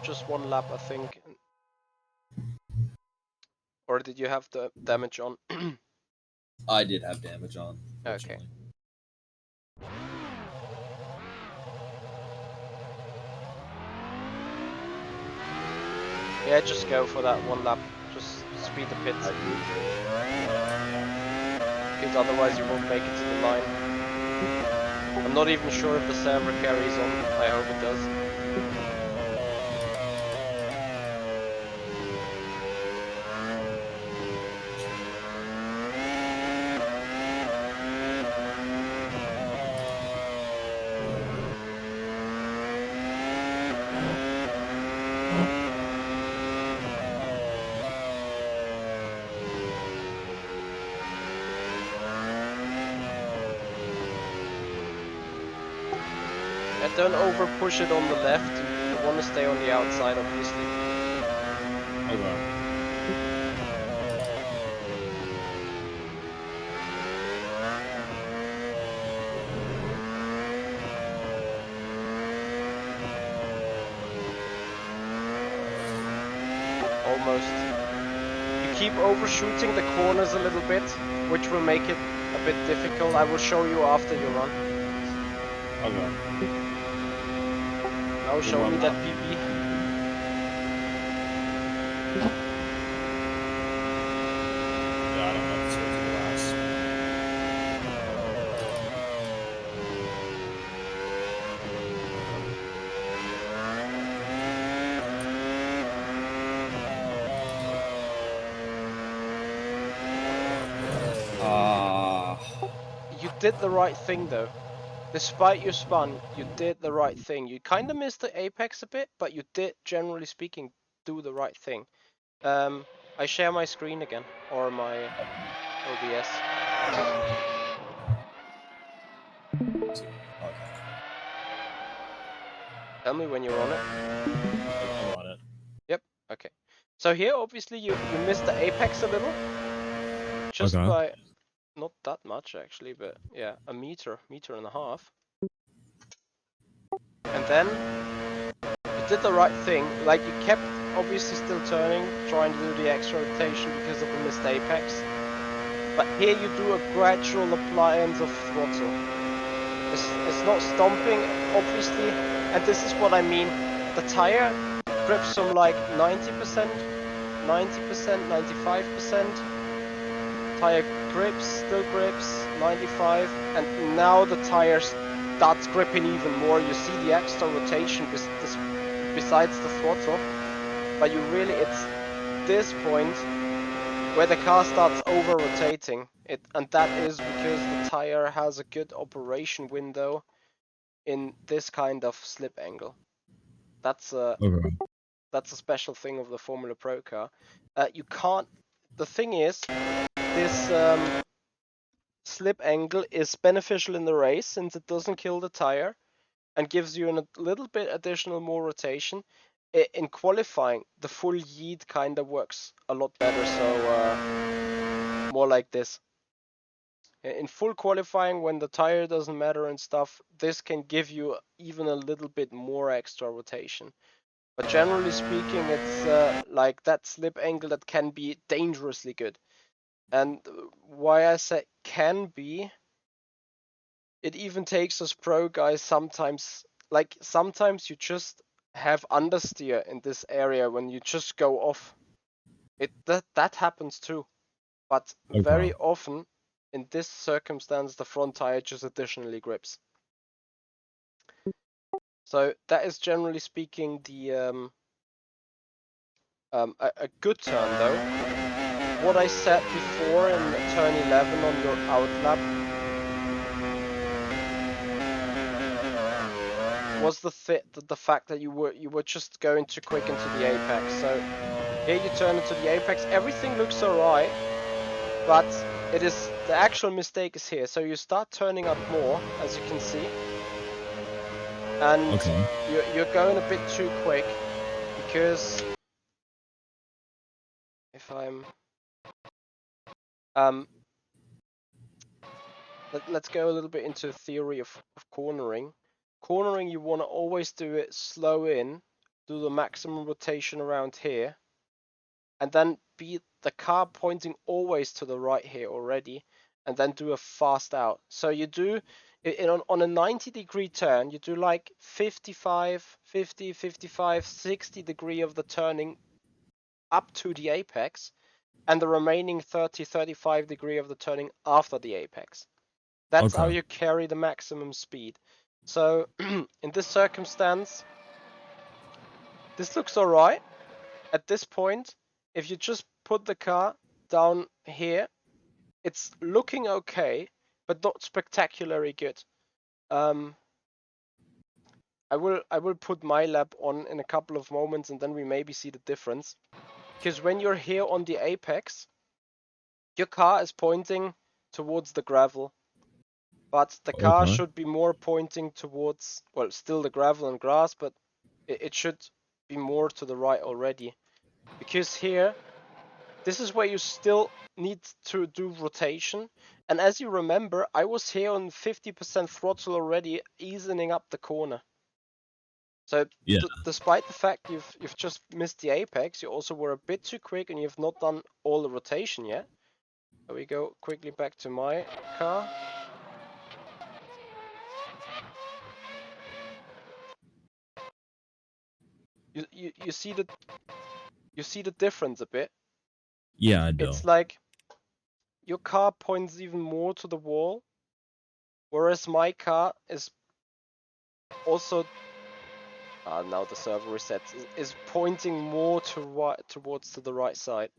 A: just one lap, I think. Or did you have the damage on?
B: I did have damage on.
A: Okay.
B: Fortunately.
A: Yeah, just go for that one lap. Just speed the pits. Because otherwise you won't make it to the line. I'm not even sure if the server carries on. I hope it does. And don't over push it on the left. You want to stay on the outside, obviously.
B: Okay.
A: Almost. You keep overshooting the corners a little bit, which will make it a bit difficult. I will show you after you run.
B: Okay.
A: Now show me that PB.
B: Yeah, I don't know if this was the last.
A: You did the right thing though. Despite your spun, you did the right thing. You kind of missed the apex a bit, but you did, generally speaking, do the right thing. I share my screen again, or my OBS.
B: Okay.
A: Tell me when you're on it.
B: I'm on it.
A: Yep, okay. So here, obviously, you missed the apex a little. Just
C: Okay.
A: by, not that much actually, but yeah, a meter and a half. And then, you did the right thing. Like, you kept obviously still turning, trying to do the extra rotation because of the missed apex. But here you do a gradual appliance of throttle. It's not stomping, obviously, and this is what I mean. The tire grips from like 90%, 95%. Tire grips, still grips, 95, and now the tire starts gripping even more. You see the extra rotation besides the throttle, but you really, it's this point where the car starts over rotating it, and that is because the tire has a good operation window in this kind of slip angle. That's a special thing of the Formula Pro car. You can't. The thing is, this slip angle is beneficial in the race since it doesn't kill the tire and gives you a little bit additional more rotation. In qualifying, the full yeet kind of works a lot better. So more like this. In full qualifying, when the tire doesn't matter and stuff, this can give you even a little bit more extra rotation. But generally speaking, it's like that slip angle that can be dangerously good. And why I said can be, it even takes us pro guys sometimes, like sometimes you just have understeer in this area when you just go off. That happens too. But very
C: Okay.
A: often in this circumstance the front tire just additionally grips. So that is generally speaking the a good turn though. What I said before in turn 11 on your outlap was the fact that you were just going too quick into the apex. So here you turn into the apex, everything looks alright, but it is the actual mistake is here. So you start turning up more, as you can see, and
C: Okay.
A: you're going a bit too quick, because if I'm let's go a little bit into the theory of cornering. Cornering, you want to always do it slow in, do the maximum rotation around here, and then be the car pointing always to the right here already, and then do a fast out. So you do on a 90-degree turn, you do like 55, 50, 55, 60 degree of the turning up to the apex, and the remaining 30, 35 degree of the turning after the apex. That's how
C: Okay.
A: you carry the maximum speed. So in this circumstance, this looks alright. At this point, if you just put the car down here, it's looking okay, but not spectacularly good. I will put my lap on in a couple of moments, and then we maybe see the difference. Because when you're here on the apex, your car is pointing towards the gravel, but the car
C: Okay.
A: should be more pointing towards, well, still the gravel and grass, but it should be more to the right already. Because here, this is where you still need to do rotation. And as you remember, I was here on 50% throttle already, easing up the corner. So
C: Yeah.
A: despite the fact you've just missed the apex, you also were a bit too quick and you've not done all the rotation yet. So we go quickly back to my car. You see the difference a bit.
C: Yeah, I do.
A: It's like your car points even more to the wall, whereas my car is also now the server resets, is pointing more towards to the right side.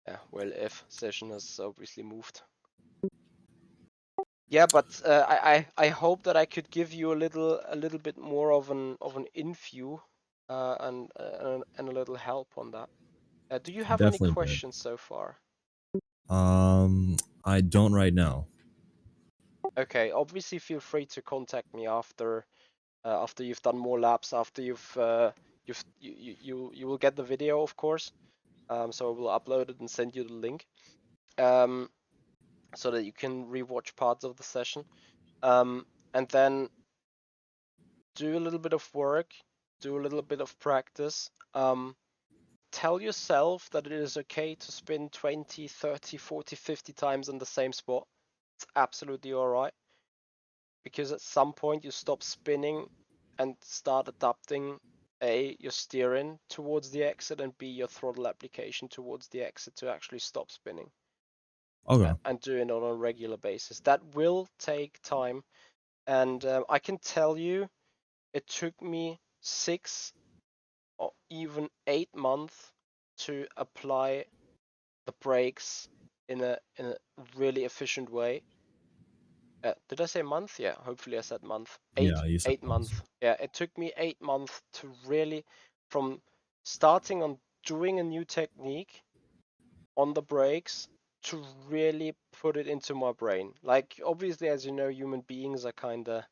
A: Yeah, well, if session has obviously moved. Yeah, but I hope that I could give you a little bit more of an info and a little help on that. Do you have any
C: Definitely did.
A: questions so far?
C: I don't right now.
A: Okay, obviously feel free to contact me after after you've done more laps, after you will get the video, of course. So I will upload it and send you the link, so that you can rewatch parts of the session, and then do a little bit of work, do a little bit of practice. Tell yourself that it is okay to spin 20, 30, 40, 50 times in the same spot. It's absolutely alright, because at some point you stop spinning and start adapting A, your steering towards the exit, and B, your throttle application towards the exit to actually stop spinning.
C: Okay.
A: And doing it on a regular basis. That will take time, and I can tell you it took me 6 or even 8 months to apply the brakes in a really efficient way. Did I say month? Yeah, hopefully I said month.
C: Yeah, you said
A: 8 months. Yeah, it took me 8 months to really, from starting on doing a new technique on the brakes, to really put it into my brain. Like, obviously, as you know, human beings are kind of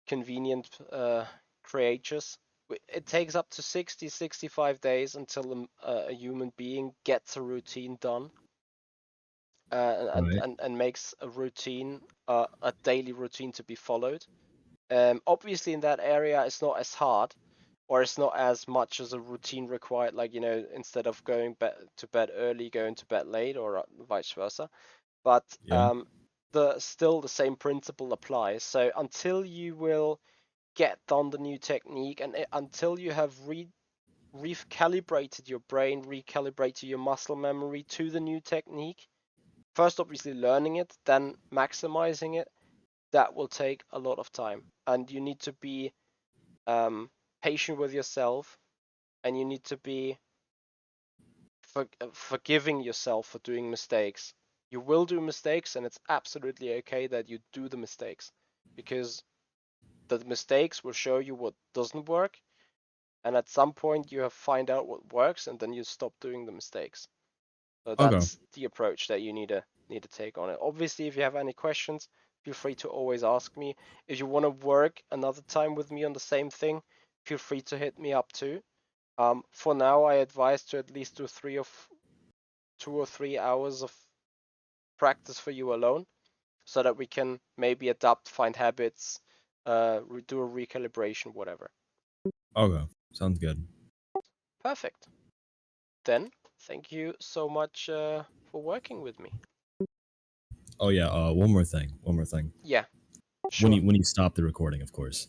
A: convenient creatures. It takes up to 60, 65 days until a human being gets a routine done,
C: right.
A: and makes a routine, a daily routine to be followed. Obviously, in that area, it's not as hard, or it's not as much as a routine required, like, you know, instead of going to bed early, going to bed late, or vice versa. But
C: Yeah.
A: still the same principle applies. So until you will get done the new technique, and until you have recalibrated your brain, recalibrated your muscle memory to the new technique, first obviously learning it, then maximizing it, that will take a lot of time. And you need to be patient with yourself, and you need to be forgiving yourself for doing mistakes. You will do mistakes, and it's absolutely okay that you do the mistakes, because the mistakes will show you what doesn't work, and at some point you have find out what works, and then you stop doing the mistakes. So
C: Okay.
A: that's the approach that you need to take on it. Obviously, if you have any questions, feel free to always ask me. If you want to work another time with me on the same thing, feel free to hit me up too. For now, I advise to at least do 2 or 3 hours of practice for you alone, so that we can maybe adapt, find habits, do a recalibration, whatever.
C: Okay. Sounds good.
A: Perfect. Then, thank you so much for working with me.
C: Oh yeah. One more thing. One more thing.
A: Yeah,
C: When
A: sure.
C: you stop the recording, of course.